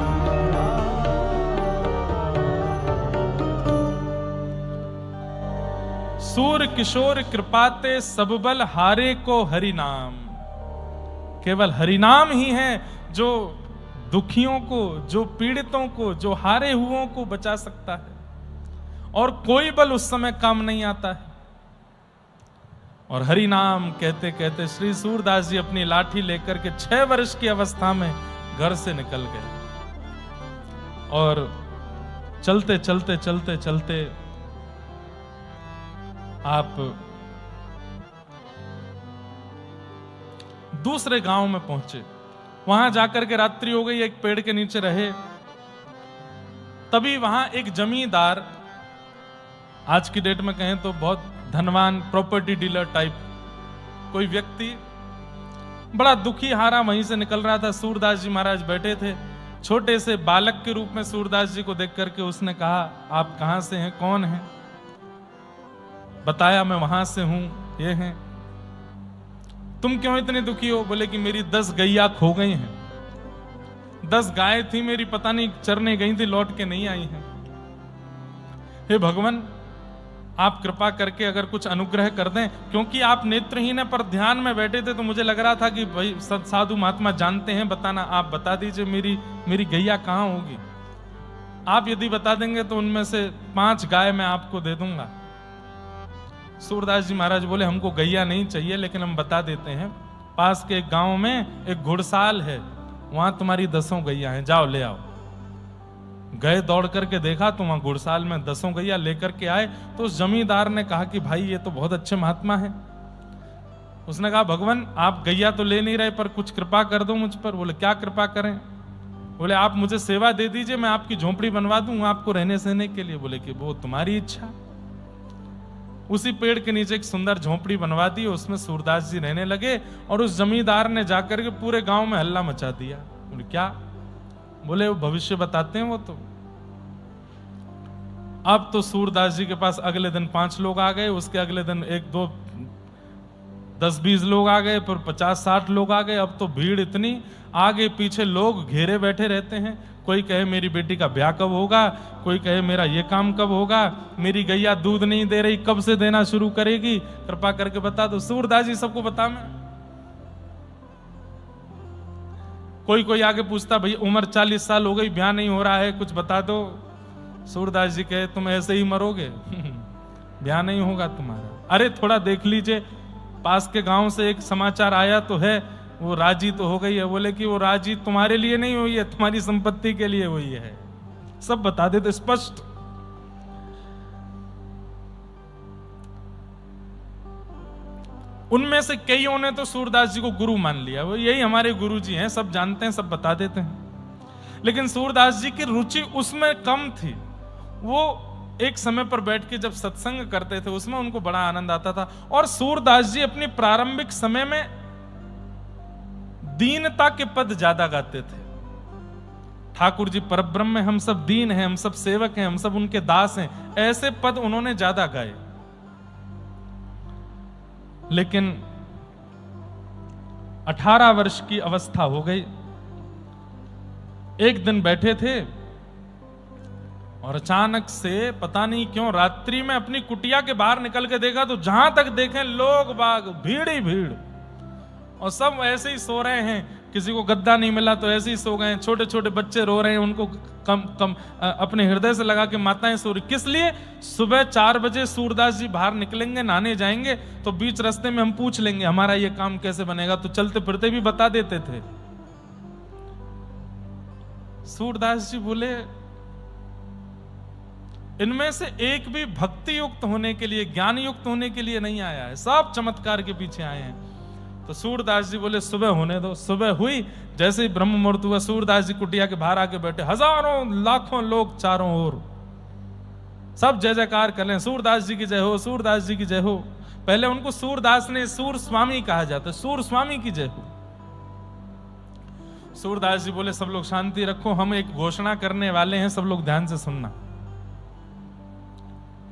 A: सूर किशोर कृपाते सब बल, हारे को हरि नाम। केवल हरि नाम ही है जो दुखियों को, जो पीड़ितों को, जो हारे हुओं को बचा सकता है और कोई बल उस समय काम नहीं आता है। और हरि नाम कहते कहते श्री सूरदास जी अपनी लाठी लेकर के 6 वर्ष की अवस्था में घर से निकल गए और चलते चलते चलते चलते आप दूसरे गांव में पहुंचे। वहां जाकर के रात्रि हो गई, एक पेड़ के नीचे रहे। तभी वहां एक जमींदार, आज की डेट में कहें तो बहुत धनवान प्रॉपर्टी डीलर टाइप कोई व्यक्ति, बड़ा दुखी हारा वहीं से निकल रहा था। सूरदास जी महाराज बैठे थे। छोटे से बालक के रूप में सूरदास जी को देख करके उसने कहा, आप कहां से हैं, कौन हैं? बताया, मैं वहां से हूं, ये हैं। तुम क्यों इतने दुखी हो? बोले कि मेरी 10 गैया खो गई हैं। 10 गाय थी मेरी, पता नहीं चरने गई थी, लौट के नहीं आई हैं। हे भगवान, आप कृपा करके अगर कुछ अनुग्रह कर दें, क्योंकि आप नेत्रहीन है, पर ध्यान में बैठे थे तो मुझे लग रहा था कि भाई साधु महात्मा जानते हैं, बताना, आप बता दीजिए मेरी गैया कहां होगी। आप यदि बता देंगे तो उनमें से 5 गाय मैं आपको दे दूंगा। सूरदास जी महाराज बोले, हमको गैया नहीं चाहिए, लेकिन हम बता देते हैं, पास के एक गांव में एक घुड़साल है, वहां तुम्हारी 10 गैया हैं, जाओ ले आओ। गए, दौड़ करके देखा तो वहां घुड़साल में 10 गैया लेकर के आए। तो उस जमींदार ने कहा कि भाई ये तो बहुत अच्छे महात्मा हैं। उसने कहा, भगवान आप गैया तो ले नहीं रहे, पर कुछ कृपा कर दो मुझ पर। बोले, क्या कृपा करें? बोले, आप मुझे सेवा दे दीजिए, मैं आपकी झोंपड़ी बनवा दूं आपको रहने सहने के लिए। बोले कि वो तुम्हारी इच्छा। उसी पेड़ के नीचे एक सुंदर झोंपड़ी बनवा दी, उसमें सूरदास जी रहने लगे। और उस जमींदार ने जाकर के पूरे गांव में हल्ला मचा दिया। बोले, क्या? बोले, वो भविष्य बताते हैं वो तो। अब तो सूरदास जी के पास अगले दिन 5 लोग आ गए, उसके अगले दिन 1 2 10-20 लोग आ गए, फिर 50-60 लोग आ गए। अब तो भीड़ इतनी, आगे पीछे लोग घेरे बैठे रहते हैं। कोई कहे मेरी बेटी का ब्याह कब होगा, कोई कहे मेरा ये काम कब होगा, मेरी गैया दूध नहीं दे रही, कब से देना शुरू करेगी, कृपा करके बता दो। सूरदास जी सबको बता मैं। कोई आगे पूछता, भाई उम्र 40 साल हो गई, ब्याह नहीं हो रहा है, कुछ बता दो। सूरदास जी कहे, तुम ऐसे ही मरोगे, ब्याह नहीं होगा तुम्हारा। अरे थोड़ा देख लीजिए, पास के गांव से एक समाचार आया तो है, वो राजी तो हो गई है। बोले कि वो राजी तुम्हारे लिए नहीं हुई है, तुम्हारी संपत्ति के लिए हुई है। सब बता देते स्पष्ट। उनमें से कईयों ने तो सूरदास जी को गुरु मान लिया, वो यही हमारे गुरु जी हैं, सब जानते हैं, सब बता देते हैं। लेकिन सूरदास जी की रुचि उसमें कम थी। वो एक समय पर बैठ के जब सत्संग करते थे, उसमें उनको बड़ा आनंद आता था। और सूरदास जी अपनी प्रारंभिक समय में दीनता के पद ज्यादा गाते थे। ठाकुर जी परब्रह्म है, हम सब दीन हैं, हम सब सेवक हैं, हम सब उनके दास हैं, ऐसे पद उन्होंने ज्यादा गाए। लेकिन 18 वर्ष की अवस्था हो गई। एक दिन बैठे थे और अचानक से पता नहीं क्यों रात्रि में अपनी कुटिया के बाहर निकल के देखा तो जहां तक देखें लोग बाग, भीड़ ही भीड़, और सब ऐसे ही सो रहे हैं। किसी को गद्दा नहीं मिला तो ऐसे ही सो गए। छोटे छोटे बच्चे रो रहे हैं, उनको कम अपने हृदय से लगा के माताएं सो रही। किस लिए? सुबह 4 बजे सूरदास जी बाहर निकलेंगे, नहाने जाएंगे, तो बीच रास्ते में हम पूछ लेंगे हमारा ये काम कैसे बनेगा, तो चलते फिरते भी बता देते थे। सूरदास जी बोले, इनमें से एक भी भक्ति युक्त होने के लिए, ज्ञान युक्त होने के लिए नहीं आया है, सब चमत्कार के पीछे आए हैं। तो सूरदास जी बोले, सुबह होने दो। सुबह हुई, जैसे ही ब्रह्म मुहूर्त हुआ, सूरदास जी कुटिया के बाहर आके बैठे। हजारों लाखों लोग चारों ओर, सब जय जयकार कर लें, सूरदास जी की जय हो, सूरदास जी की जय हो। पहले उनको सूरदास ने सूर स्वामी कहा जाता, सूर स्वामी की जय हो। सूरदास जी बोले, सब लोग शांति रखो, हम एक घोषणा करने वाले हैं, सब लोग ध्यान से सुनना।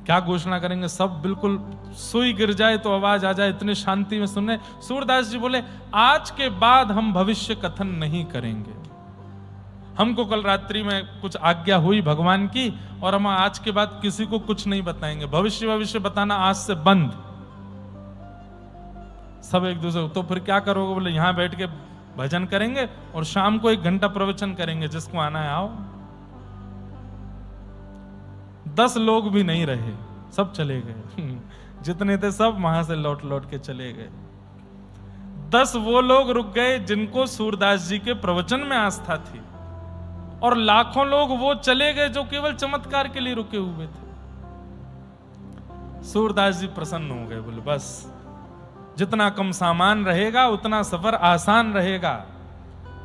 A: क्या घोषणा करेंगे? सब बिल्कुल सुई गिर जाए तो आवाज आ जाए, इतनी शांति में सुनने। सूरदास जी बोले, आज के बाद हम भविष्य कथन नहीं करेंगे। हमको कल रात्रि में कुछ आज्ञा हुई भगवान की, और हम आज के बाद किसी को कुछ नहीं बताएंगे। भविष्य बताना आज से बंद। सब एक दूसरे, तो फिर क्या करोगे? बोले, यहां बैठ के भजन करेंगे और शाम को 1 घंटा प्रवचन करेंगे, जिसको आना है आओ। 10 लोग भी नहीं रहे, सब चले गए। जितने थे सब वहां से लौट लौट के चले गए। 10 वो लोग रुक गए जिनको सूरदास जी के प्रवचन में आस्था थी, और लाखों लोग वो चले गए जो केवल चमत्कार के लिए रुके हुए थे। सूरदास जी प्रसन्न हो गए, बोले बस जितना कम सामान रहेगा उतना सफर आसान रहेगा।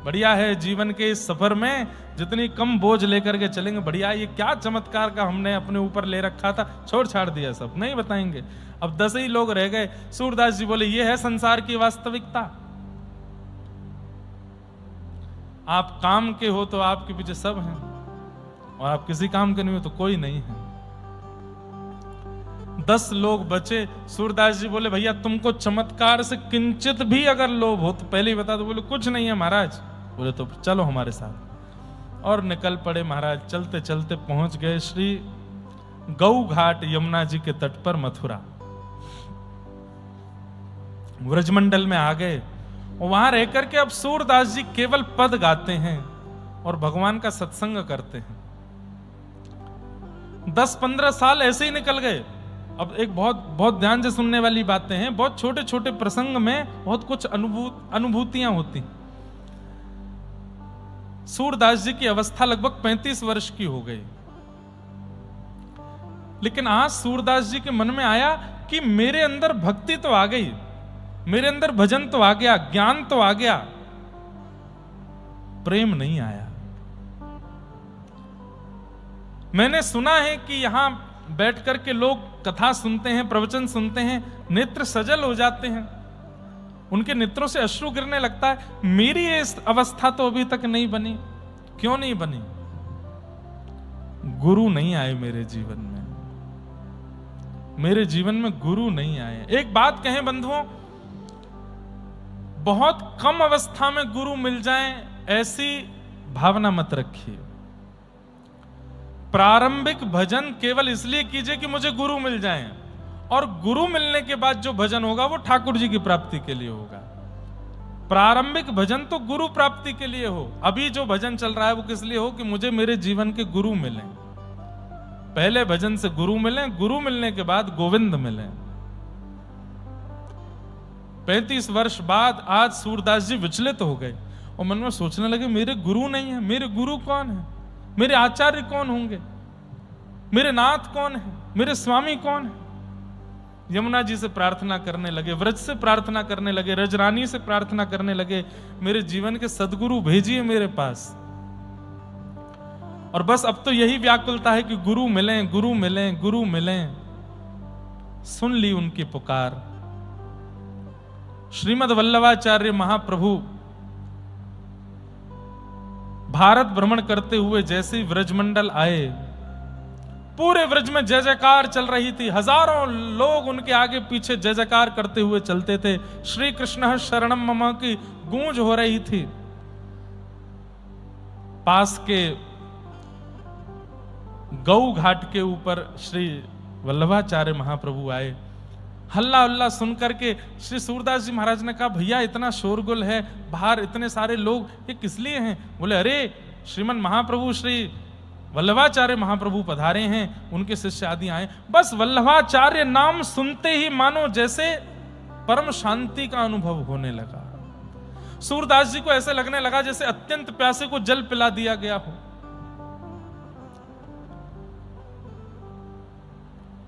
A: बढ़िया है, जीवन के इस सफर में जितनी कम बोझ लेकर के चलेंगे बढ़िया। ये क्या चमत्कार का हमने अपने ऊपर ले रखा था, छोड़ छाड़ दिया, सब नहीं बताएंगे। अब 10 ही लोग रह गए। सूरदास जी बोले ये है संसार की वास्तविकता। आप काम के हो तो आपके पीछे सब हैं, और आप किसी काम के नहीं हो तो कोई नहीं है। 10 लोग बचे। सूरदास जी बोले भैया तुमको चमत्कार से किंचित भी अगर लोभ हो तो पहले ही बता दो। बोले कुछ नहीं है महाराज। बोले तो चलो हमारे साथ, और निकल पड़े महाराज। चलते चलते पहुंच गए श्री गौ घाट, यमुना जी के तट पर, मथुरा व्रजमंडल में आ गए। वहां रहकर के अब सूरदास जी केवल पद गाते हैं और भगवान का सत्संग करते हैं। 10-15 साल ऐसे ही निकल गए। अब एक बहुत ध्यान से सुनने वाली बातें हैं। बहुत छोटे छोटे प्रसंग में बहुत कुछ अनुभूतियां होती। सूरदास जी की अवस्था लगभग 35 वर्ष की हो गई, लेकिन आज सूरदास जी के मन में आया कि मेरे अंदर भक्ति तो आ गई, मेरे अंदर भजन तो आ गया, ज्ञान तो आ गया, प्रेम नहीं आया। मैंने सुना है कि यहां बैठ करके लोग कथा सुनते हैं, प्रवचन सुनते हैं, नेत्र सजल हो जाते हैं, उनके नेत्रों से अश्रु गिरने लगता है। मेरी ये अवस्था तो अभी तक नहीं बनी। क्यों नहीं बनी? गुरु नहीं आए मेरे जीवन में। मेरे जीवन में गुरु नहीं आए। एक बात कहें बंधुओं, बहुत कम अवस्था में गुरु मिल जाएं ऐसी भावना मत रखिए। प्रारंभिक भजन केवल इसलिए कीजिए कि मुझे गुरु मिल जाएं, और गुरु मिलने के बाद जो भजन होगा वो ठाकुर जी की प्राप्ति के लिए होगा। प्रारंभिक भजन तो गुरु प्राप्ति के लिए हो। अभी जो भजन चल रहा है वो किस लिए हो कि मुझे मेरे जीवन के गुरु मिलें। पहले भजन से गुरु मिलें, गुरु मिलने के बाद गोविंद मिलें। 35 वर्ष बाद आज सूरदास जी विचलित हो गए और मन में सोचने लगे मेरे गुरु नहीं है। मेरे गुरु कौन है? मेरे आचार्य कौन होंगे? मेरे नाथ कौन है? मेरे स्वामी कौन है? यमुना जी से प्रार्थना करने लगे, व्रज से प्रार्थना करने लगे, रजरानी से प्रार्थना करने लगे, मेरे जीवन के सदगुरु भेजिए मेरे पास। और बस अब तो यही व्याकुलता है कि गुरु मिलें, गुरु मिलें, गुरु मिलें। सुन ली उनकी पुकार। श्रीमद् वल्लभाचार्य महाप्रभु भारत भ्रमण करते हुए जैसे ही व्रजमंडल आए, पूरे व्रज में जय जयकार चल रही थी। हजारों लोग उनके आगे पीछे जय जयकार करते हुए चलते थे। श्री कृष्ण शरणम मम की गूंज हो रही थी। पास के गौ घाट के ऊपर श्री वल्लभाचार्य महाप्रभु आए। हल्ला हल्ला सुन करके श्री सूरदास जी महाराज ने कहा भैया इतना शोरगुल है, बाहर इतने सारे लोग, ये किस लिए हैं? बोले अरे श्रीमन महाप्रभु श्री वल्लभाचार्य महाप्रभु पधारे हैं, उनके शिष्य आदि आए। बस वल्लभाचार्य नाम सुनते ही मानो जैसे परम शांति का अनुभव होने लगा। सूरदास जी को ऐसे लगने लगा जैसे अत्यंत प्यासे को जल पिला दिया गया हो।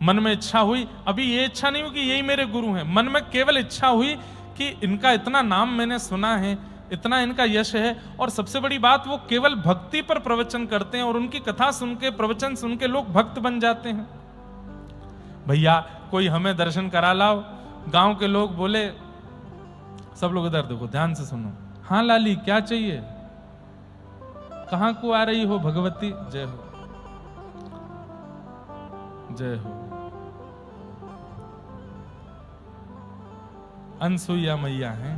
A: मन में इच्छा हुई, अभी ये इच्छा नहीं हुई कि यही मेरे गुरु हैं, मन में केवल इच्छा हुई कि इनका इतना नाम मैंने सुना है, इतना इनका यश है, और सबसे बड़ी बात वो केवल भक्ति पर प्रवचन करते हैं और उनकी कथा सुन के, प्रवचन सुन के लोग भक्त बन जाते हैं। भैया कोई हमें दर्शन करा लाओ। गांव के लोग बोले, सब लोग इधर देखो, ध्यान से सुनो। हाँ लाली क्या चाहिए? कहां को आ रही हो भगवती? जय हो जय हो। अनसुईया मैया हैं,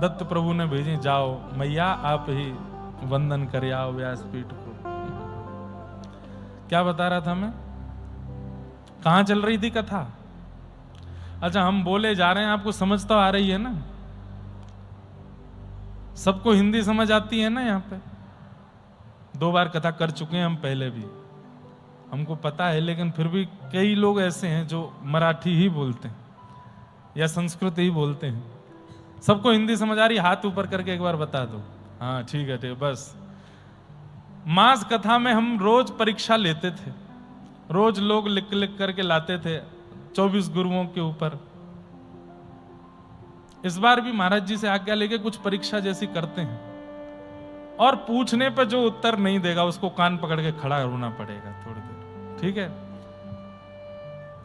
A: दत्त प्रभु ने भेजे, जाओ मैया आप ही वंदन कर आओ व्यासपीठ को। क्या बता रहा था मैं? कहां चल रही थी कथा? अच्छा हम बोले जा रहे हैं, आपको समझ तो आ रही है ना? सबको हिंदी समझ आती है ना? यहां पे 2 बार कथा कर चुके हैं हम पहले भी। हमको पता है, लेकिन फिर भी कई लोग ऐसे हैं जो मराठी ही बोलते हैं या संस्कृत ही बोलते हैं। सबको हिंदी समझ आ रही? हाथ ऊपर करके एक बार बता दो। हाँ ठीक है, ठीक, बस। मास कथा में हम रोज परीक्षा लेते थे, रोज लोग लिख लिख करके लाते थे 24 गुरुओं के ऊपर। इस बार भी महाराज जी से आज्ञा लेके कुछ परीक्षा जैसी करते हैं, और पूछने पर जो उत्तर नहीं देगा उसको कान पकड़ के खड़ा होना पड़ेगा थोड़ी देर, ठीक है?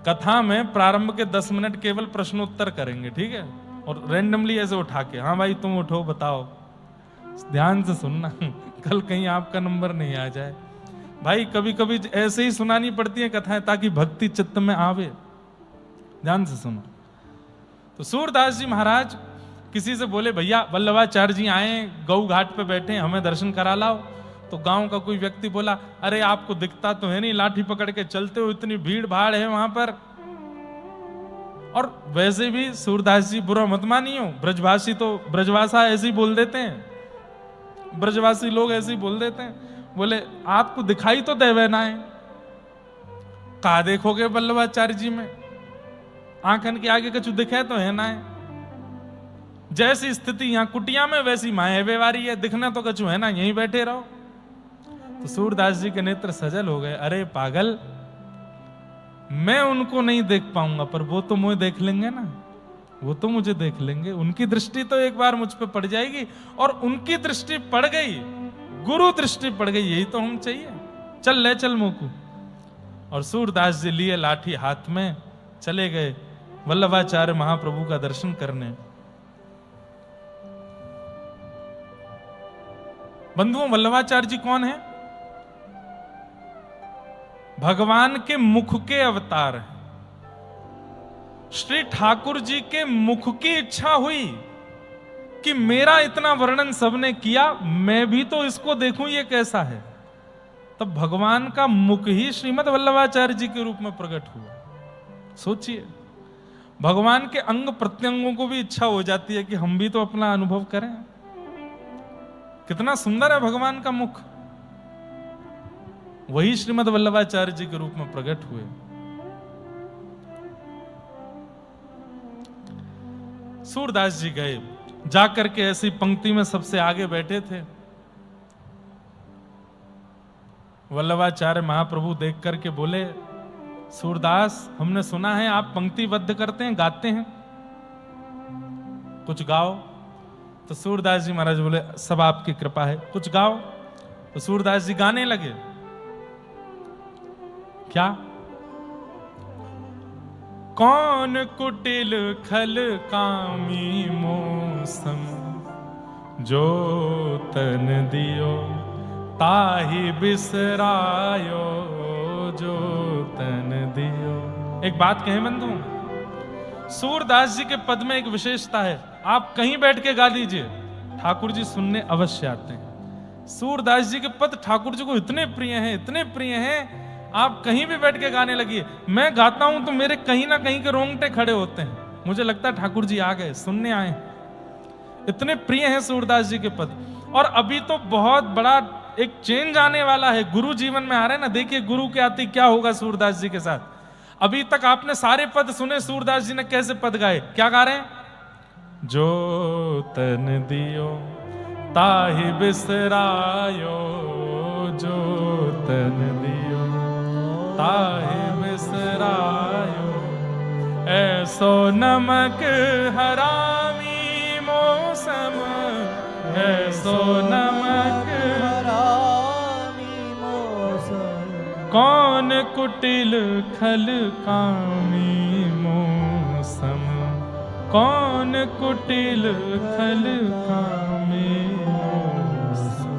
A: कथा में प्रारंभ के 10 मिनट केवल प्रश्नोत्तर करेंगे, ठीक है? और रैंडमली ऐसे उठा के, हाँ भाई तुम उठो बताओ, ध्यान से सुनना कल कहीं आपका नंबर नहीं आ जाए। भाई कभी कभी ऐसे ही सुनानी पड़ती है कथाएं ताकि भक्ति चित्त में आवे। ध्यान से सुनो। तो सूरदास जी महाराज किसी से बोले, भैया वल्लभाचार्य जी आए, गौ घाट पे बैठे, हमें दर्शन करा लाओ। तो गांव का कोई व्यक्ति बोला, अरे आपको दिखता तो है नहीं, लाठी पकड़ के चलते हो, इतनी भीड़ भाड़ है वहां पर। और वैसे भी सूरदास जी बुरा मत मानियो, ब्रजभाषी तो ब्रजभाषा ऐसे ही बोल देते हैं, ब्रजवासी लोग ऐसे ही बोल देते हैं। बोले आपको दिखाई तो देवे ना है, कहा देखोगे वल्लभाचार्य जी में, आंखन के आगे कछु दिखे तो है ना है। जैसी स्थिति यहाँ कुटिया में वैसी माए व्यवहारी है, दिखना तो कछु है ना, यहीं बैठे रहो। तो सूरदास जी के नेत्र सजल हो गए, अरे पागल, मैं उनको नहीं देख पाऊंगा पर वो तो मुझे देख लेंगे ना, वो तो मुझे देख लेंगे, उनकी दृष्टि तो एक बार मुझ पे पड़ जाएगी। और उनकी दृष्टि पड़ गई, गुरु दृष्टि पड़ गई, यही तो हम चाहिए। चल ले चल मोकू। और सूरदास जी लिए लाठी हाथ में चले गए वल्लभाचार्य महाप्रभु का दर्शन करने। बंधुओं, वल्लभाचार्य जी कौन है? भगवान के मुख के अवतार है। श्री ठाकुर जी के मुख की इच्छा हुई कि मेरा इतना वर्णन सबने किया, मैं भी तो इसको देखूं ये कैसा है। तब भगवान का मुख ही श्रीमद् वल्लभाचार्य जी के रूप में प्रकट हुआ। सोचिए, भगवान के अंग प्रत्यंगों को भी इच्छा हो जाती है कि हम भी तो अपना अनुभव करें। कितना सुंदर है भगवान का मुख। वही श्रीमद् वल्लभाचार्य जी के रूप में प्रकट हुए। सूरदास जी गए, जाकर के ऐसी पंक्ति में सबसे आगे बैठे थे। वल्लभाचार्य महाप्रभु देख करके बोले, सूरदास, हमने सुना है आप पंक्तिबद्ध करते हैं, गाते हैं, कुछ गाओ। तो सूरदास जी महाराज बोले, सब आपकी कृपा है, कुछ गाओ। तो सूरदास जी गाने लगे। क्या? कौन कुटिल खल कामी मौसम, जो तन दियो ताहि बिसरायो, जो तन दियो। एक बात कहें बंधु, सूरदास जी के पद में एक विशेषता है, आप कहीं बैठ के गा लीजिए, ठाकुर जी सुनने अवश्य आते हैं। सूरदास जी के पद ठाकुर जी को इतने प्रिय हैं, इतने प्रिय हैं, आप कहीं भी बैठ के गाने लगिए। मैं गाता हूं तो मेरे कहीं ना कहीं के रोंगटे खड़े होते हैं, मुझे लगता है ठाकुर जी आ गए, सुनने आए। इतने प्रिय हैं सूरदास जी के पद। और अभी तो बहुत बड़ा एक चेंज आने वाला है, गुरु जीवन में आ रहे हैं ना। देखिए गुरु के आते क्या होगा सूरदास जी के साथ। अभी तक आपने सारे पद सुने, सूरदास जी ने कैसे पद गाए, क्या गा रहे हैं? जो तन दियो ताहि बिसरायो, जो तन दियो ताहि बिसरायो, ऐसो नमक हरामी मौसम, ऐसो नमक
B: हरामी मौसम,
A: कौन कुटिल खल कामी मौसम, कौन कुटिल खल कामी मौसम।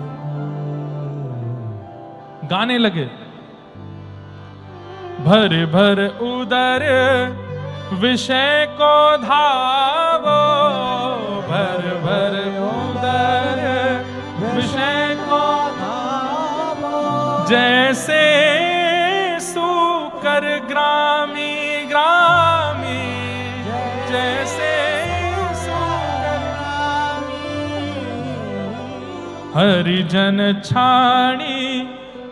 A: गाने लगे। भर भर उदर विषय को धावो, भर भर उदर विषय को
B: धावो,
A: जैसे सूकर ग्रामी ग्रामी, जैसे सूकर
B: ग्रामी,
A: हरिजन छाणी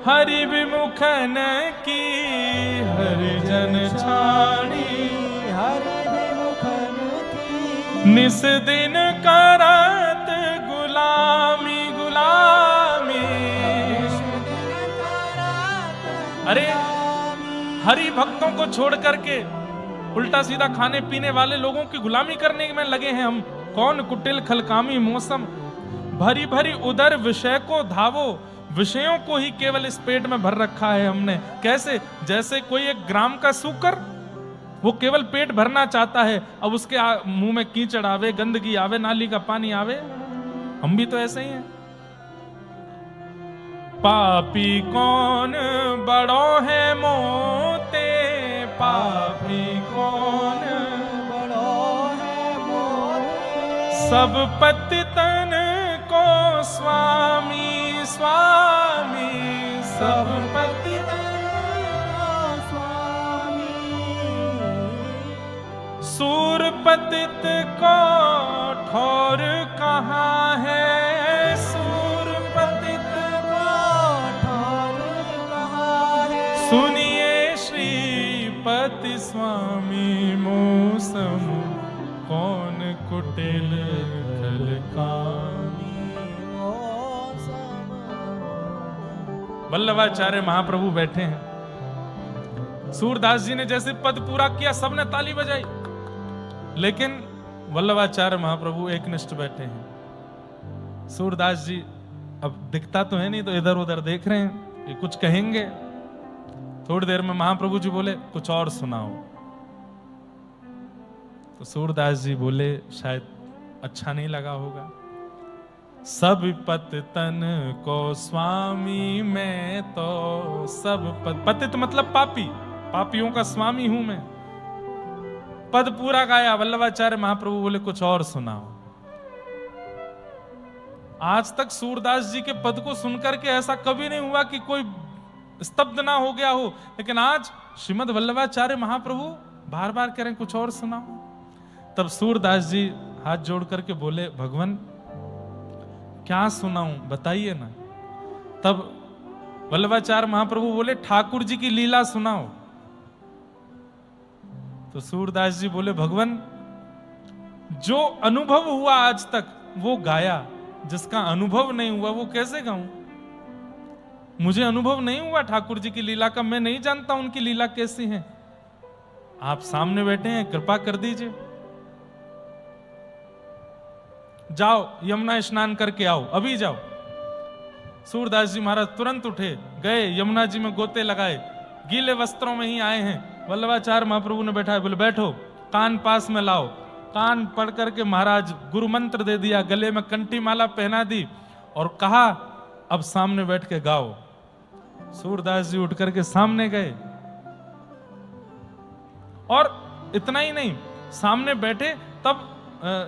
A: हरि विमुखन की हरिजन छाड़ी,
B: हरि विमुखन की
A: निस दिन करत गुलामी गुलामी। अरे हरि भक्तों को छोड़ करके उल्टा सीधा खाने पीने वाले लोगों की गुलामी करने में लगे हैं हम। कौन कुटिल खलकामी मौसम, भरी भरी उदर विषय को धावो। विषयों को ही केवल इस पेट में भर रखा है हमने। कैसे? जैसे कोई एक ग्राम का सूकर, वो केवल पेट भरना चाहता है, अब उसके मुंह में कीचड़ आवे, गंदगी आवे, नाली का पानी आवे। हम भी तो ऐसे ही हैं। पापी कौन बड़ो है मोते, पापी कौन
B: बड़ो है मोते,
A: सब पतितन को स्वामी स्वामी, सब पतितन
B: को स्वामी।
A: सूर पतित को ठौर कहाँ है, सूर पतित
B: को ठौर कहाँ है।
A: सुनिए श्रीपति स्वामी मौसम, कौन कुटिल खलकामी। वल्लभाचार्य महाप्रभु बैठे हैं। सूरदास जी ने जैसे पद पूरा किया, सबने ताली बजाई, लेकिन वल्लभाचार्य महाप्रभु एकनिष्ठ बैठे हैं। सूरदास जी अब दिखता तो है नहीं, तो इधर उधर देख रहे हैं, ये कुछ कहेंगे। थोड़ी देर में महाप्रभु जी बोले कुछ और सुनाओ। तो सूरदास जी बोले शायद अच्छा नहीं लगा होगा। सब पतितन को स्वामी मैं तो, सब पतित मतलब पापी, पापियों का स्वामी हूं मैं। पद पूरा गाया। वल्लभाचार्य महाप्रभु बोले कुछ और सुनाओ। आज तक सूरदास जी के पद को सुनकर के ऐसा कभी नहीं हुआ कि कोई स्तब्ध ना हो गया हो, लेकिन आज श्रीमद् वल्लभाचार्य महाप्रभु बार बार कह रहे हैं कुछ और सुनाओ। तब सूरदास जी हाथ जोड़ करके बोले भगवान क्या सुनाऊं, बताइए ना। तब वल्लभाचार्य महाप्रभु बोले ठाकुर जी की लीला सुनाओ। तो सूरदास जी बोले भगवान जो अनुभव हुआ आज तक वो गाया, जिसका अनुभव नहीं हुआ वो कैसे गाऊं। मुझे अनुभव नहीं हुआ ठाकुर जी की लीला का, मैं नहीं जानता उनकी लीला कैसी है। आप सामने बैठे हैं, कृपा कर दीजिए। जाओ यमुना स्नान करके आओ, अभी जाओ। सूरदास जी महाराज तुरंत उठे, गए यमुना जी में गोते लगाए, गीले वस्त्रों में ही आए हैं। वल्लभाचार्य महाप्रभु ने बैठा है, बोले बैठो, कान पास में लाओ। कान पढ़ करके महाराज गुरु मंत्र दे दिया, गले में कंठी माला पहना दी और कहा अब सामने बैठ के गाओ। सूरदास जी उठ करके सामने गए और इतना ही नहीं, सामने बैठे तब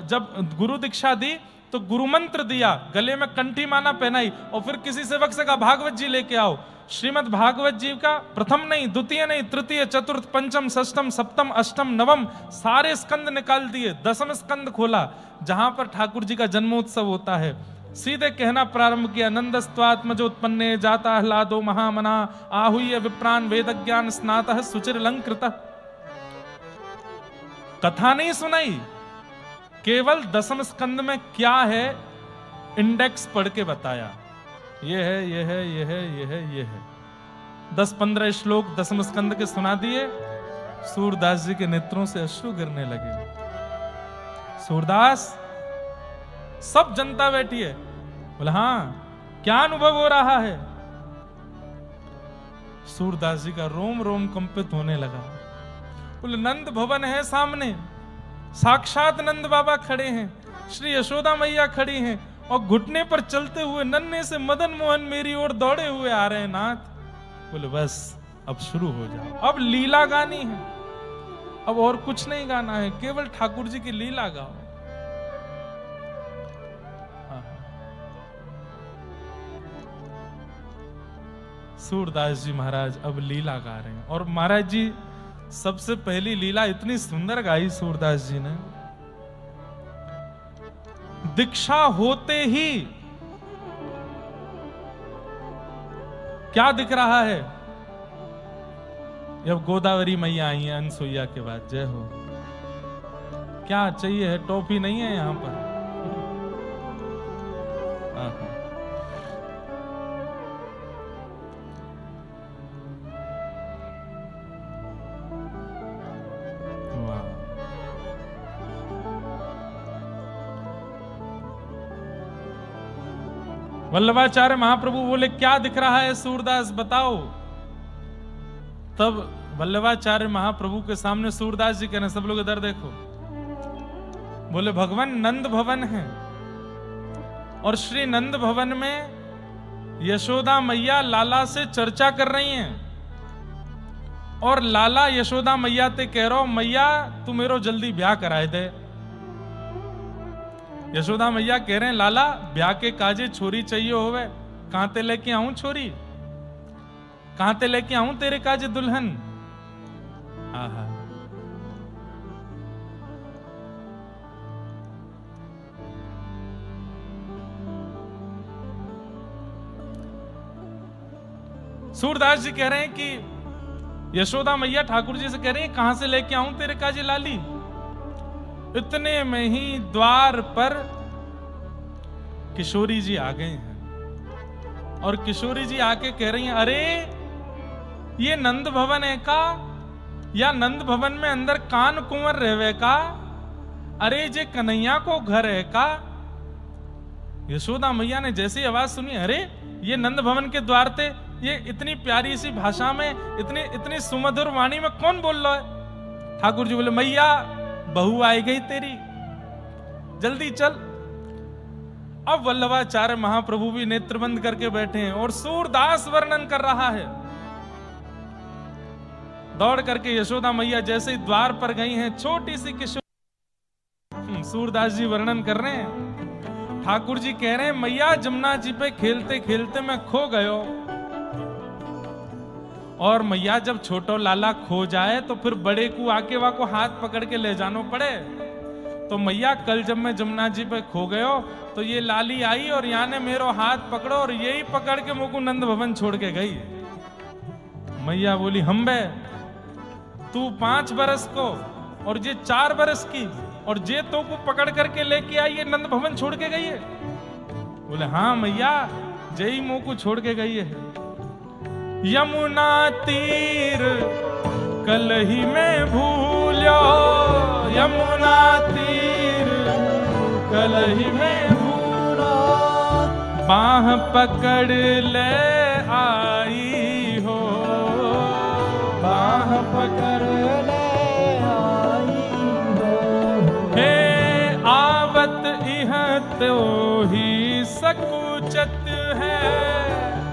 A: जब गुरु दीक्षा दी तो गुरु मंत्र दिया, गले में कंठी माला पहनाई और फिर किसी सेवक से कहा भागवत जी लेके आओ। श्रीमद् भागवत जी का प्रथम नहीं, द्वितीय नहीं, तृतीय, चतुर्थ, पंचम, षष्टम, सप्तम, अष्टम, नवम सारे स्कंद निकाल दिए। दसम स्कंद खोला जहां पर ठाकुर जी का जन्मोत्सव होता है। सीधे कहना प्रारंभ किया, नंदस्त्वात्मजोत्पन्ने जाता ह्लादो महामना आहूय विप्रान वेद ज्ञान स्नातः सुचिरलंकृतः। कथा नहीं सुनाई, केवल दसम स्कंद में क्या है इंडेक्स पढ़ के बताया। ये है, ये है, ये है, ये है, ये है। 10-15 श्लोक दसम स्कंद के सुना दिए। सूरदास जी के नेत्रों से अश्रु गिरने लगे। सूरदास, सब जनता बैठी है, बोले हाँ क्या अनुभव हो रहा है। सूरदास जी का रोम रोम कंपित होने लगा। बोले नंद भवन है सामने, साक्षात नंद बाबा खड़े हैं, श्री यशोदा मैया खड़ी हैं और घुटने पर चलते हुए नन्हे से मदन मोहन मेरी ओर दौड़े हुए आ रहे हैं नाथ। बोले बस अब शुरू हो जाओ, अब लीला गानी है, अब और कुछ नहीं गाना है, केवल ठाकुर जी की लीला गाओ। सूरदास जी महाराज अब लीला गा रहे हैं और महाराज जी सबसे पहली लीला इतनी सुंदर गाई सूरदास जी ने। दीक्षा होते ही क्या दिख रहा है? जब गोदावरी मैया आई है अनसुईया के बाद, जय हो। क्या चाहिए है? टॉफी नहीं है यहां पर? वल्लभाचार्य महाप्रभु बोले क्या दिख रहा है सूरदास, बताओ। तब वल्लभाचार्य महाप्रभु के सामने सूरदास जी कह रहे, सब लोग इधर देखो। बोले भगवान नंद भवन है और श्री नंद भवन में यशोदा मैया लाला से चर्चा कर रही हैं और लाला यशोदा मैया ते कह रहा, मैया तू मेरो जल्दी ब्याह कराए दे। यशोदा मैया कह रहे हैं, लाला ब्याह के काजे छोरी चाहिए होवे, कहां ते लेके आऊं छोरी, कहां ते लेके आऊं तेरे काजे दुल्हन। आहा, सूरदास जी कह रहे हैं कि यशोदा मैया ठाकुर जी से कह रही है, कहां से लेके आऊं तेरे काजे लाली। इतने में ही द्वार पर किशोरी जी आ गए हैं और किशोरी जी आके कह रही हैं, अरे ये नंद भवन है का, या नंद भवन में अंदर कान कुंवर रहवे का, अरे जे कन्हैया को घर है का। यशोदा मैया ने जैसी आवाज सुनी, अरे ये नंद भवन के द्वार थे, ये इतनी प्यारी सी भाषा में, इतनी सुमधुर वाणी में कौन बोल रहा है। ठाकुर जी बोले, मैया बहू आई गई तेरी, जल्दी चल। अब वल्लभाचार्य महाप्रभु भी नेत्र बंद करके बैठे हैं और सूरदास वर्णन कर रहा है। दौड़ करके यशोदा मैया जैसे ही द्वार पर गई हैं, छोटी सी किशोर, सूरदास जी वर्णन कर रहे हैं। ठाकुर जी कह रहे हैं, मैया जमुना जी पे खेलते खेलते मैं खो गयो, और मैया जब छोटो लाला खो जाए तो फिर बड़े को आके वा को हाथ पकड़ के ले जानो पड़े। तो मैया कल जब मैं जमुना जी पे खो गयो तो ये लाली आई और यहाँ ने मेरो हाथ पकड़ो और यही पकड़ के मुझको नंद भवन छोड़ के गई। मैया बोली, हम बे तू 5 बरस को और ये 4 बरस की, और जे तो को पकड़ करके लेके आई ये नंद भवन छोड़ के गई है। बोले, हाँ मैया जय मुंह को छोड़ के गई है। यमुना तीर कलही में भूलो, यमुना तीर कलही में भूलो, बाह पकड़ ले आई हो, बाह पकड़ ले आई हो। हे आवत इह तो ही सकुचत है,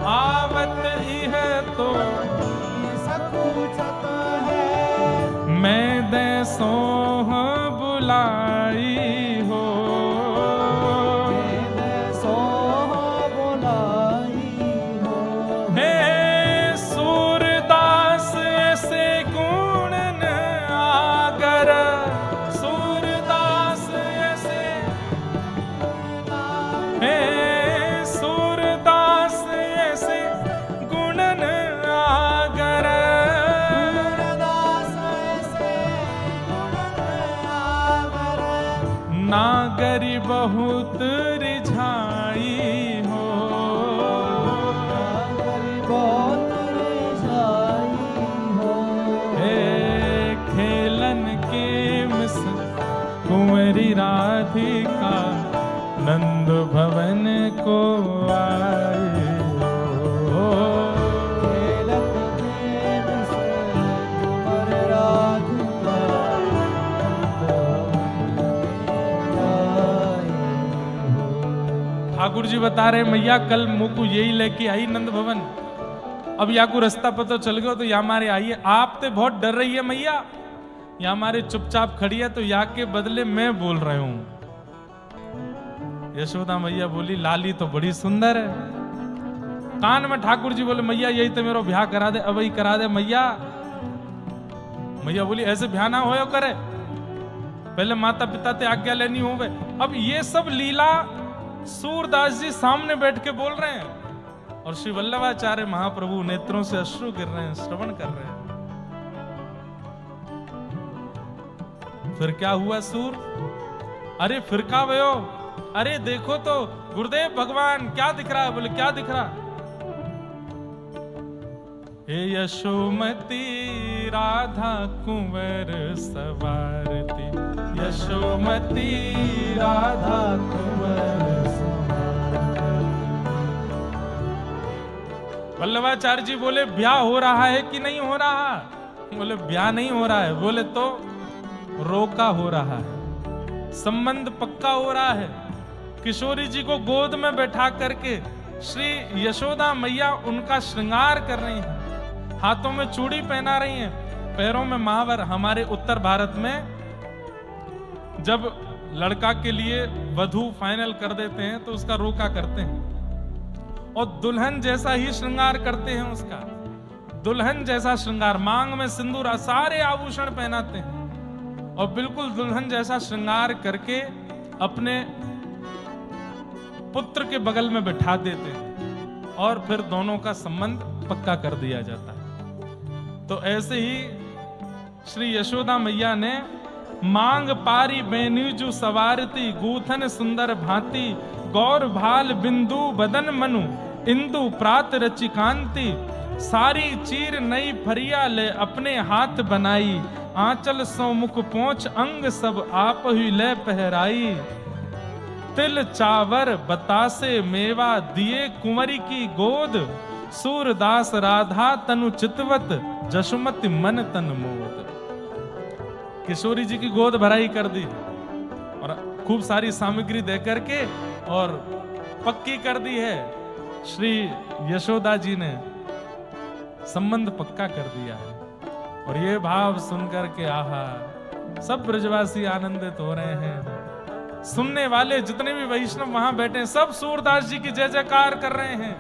A: आवत इह तो सकुचत है, मैं दे सोह बुलाई हो, मैं दे सोह बुलाई हो। हे सूरदास ऐसे गुणन आगर, सूरदास ऐसे, हे नागरी बहुत रिझाई हो, नागरी बहुत रिझाई हो। हे खेलन के मिस कुंवरी राधिका नंद भवन को आए हो, खेलन के मिस कुंवरी राधिका। ठाकुर जी बता रहे, मैया कल मुझको यही लेके आई नंद भवन, अब या को रास्ता पता चल गया तो या मारे आई है। आप तो बहुत डर रही है मैया, या हमारे चुपचाप खड़ी है तो या के बदले मैं बोल रही हूं। यशोदा मैया बोली, लाली तो बड़ी सुंदर है। कान में ठाकुर जी बोले, मैया यही तो मेरा ब्याह करा दे, अब ही करा दे मैया। मैया बोली, ऐसे ब्याह ना होयो करे, पहले माता पिता ते आज्ञा लेनी होवे। अब ये सब लीला सूरदास जी सामने बैठ के बोल रहे हैं और श्री वल्लभाचार्य महाप्रभु नेत्रों से अश्रु गिर रहे हैं, श्रवण कर रहे हैं। फिर क्या हुआ सूर? अरे फिर का भयो? अरे देखो तो गुरुदेव भगवान, क्या दिख रहा है? बोले क्या दिख रहा? हे यशोमती राधा कुंवर सवारती, यशोमती राधा कुंवर सवारती। वल्लभाचार्य जी बोले ब्याह हो रहा है कि नहीं हो रहा? बोले ब्याह नहीं हो रहा है। बोले तो रोका हो रहा है, संबंध पक्का हो रहा है। किशोरी जी को गोद में बैठा करके श्री यशोदा मैया उनका श्रृंगार कर रही हैं, हाथों में चूड़ी पहना रही हैं, पैरों में महावर। हमारे उत्तर भारत में जब लड़का के लिए वधू फाइनल कर देते हैं तो उसका रोका करते हैं और दुल्हन जैसा ही श्रृंगार करते हैं उसका, दुल्हन जैसा श्रृंगार, मांग में सिंदूर, सारे आभूषण पहनाते हैं और बिल्कुल दुल्हन जैसा श्रृंगार करके अपने पुत्र के बगल में बैठा देते हैं और फिर दोनों का संबंध पक्का कर दिया जाता है। तो ऐसे ही श्री यशोदा मैया ने मांग पारी बेनीजू सवारती, गूथन सुंदर भांति, गौर भाल बिंदु बदन मनु, इंदु प्रात रचि कांति, सारी चीर नई फरिया ले अपने हाथ बनाई, आंचल सो मुख पोंछ अंग सब आप ही ले पहराई, तिल चावर बतासे मेवा दिए कुंवरी की गोद, सूरदास राधा तनु चितवत, जशुमति मन तन मोद। किशोरी जी की गोद भराई कर दी और खूब सारी सामग्री दे करके और पक्की कर दी है। श्री यशोदा जी ने संबंध पक्का कर दिया है। और ये भाव सुनकर के आहा, सब ब्रजवासी आनंदित हो रहे हैं। सुनने वाले जितने भी वैष्णव वहां बैठे हैं, सब सूरदास जी की जय जयकार कर रहे हैं।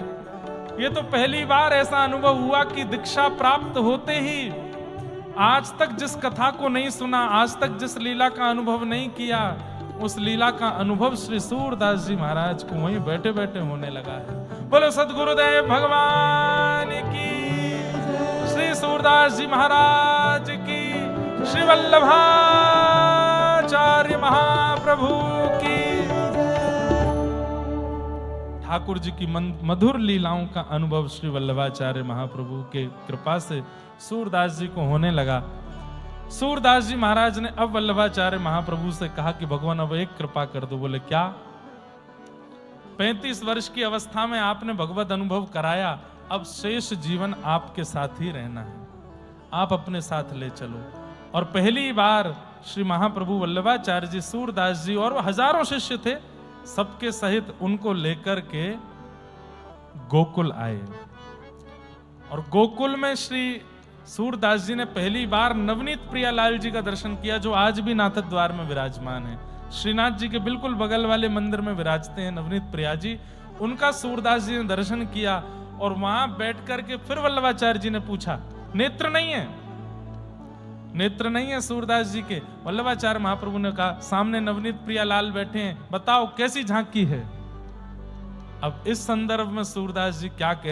A: ये तो पहली बार ऐसा अनुभव हुआ कि दीक्षा प्राप्त होते ही, आज तक जिस कथा को नहीं सुना, आज तक जिस लीला का अनुभव नहीं किया, उस लीला का अनुभव श्री सूरदास जी महाराज को वहीं बैठे बैठे होने लगा है। बोलो सद्गुरुदेव भगवान की, श्री सूरदास जी महाराज की, श्री वल्लभाचार्य महाप्रभु की। ठाकुर जी की मधुर लीलाओं का अनुभव श्री वल्लभाचार्य महाप्रभु के कृपा से सूरदास जी को होने लगा। सूरदास जी महाराज ने अब वल्लभाचार्य महाप्रभु से कहा कि भगवान अब एक कृपा कर दो। बोले क्या? 35 वर्ष की अवस्था में आपने भगवत अनुभव कराया, अब शेष जीवन आपके साथ ही रहना है, आप अपने साथ ले चलो। और पहली बार श्री महाप्रभु वल्लभाचार्य जी, सूरदास जी और हजारों शिष्य थे, सबके सहित उनको लेकर के गोकुल आए। और गोकुल में श्री सूरदास जी ने पहली बार नवनीत प्रियालाल जी का दर्शन किया, जो आज भी नाथ द्वार में विराजमान है। श्रीनाथ जी के बिल्कुल बगल वाले मंदिर में विराजते हैं नवनीत प्रिया जी। उनका सूरदास जी ने दर्शन किया और वहां बैठ करके फिर वल्लभाचार्य जी ने पूछा, नेत्र नहीं है? नेत्र नहीं है सूरदास जी के? वल्लभाचार्य महाप्रभु ने कहा, सामने नवनीत प्रियालाल बैठे हैं, बताओ कैसी झांकी है। अब इस संदर्भ में सूरदास जी क्या कह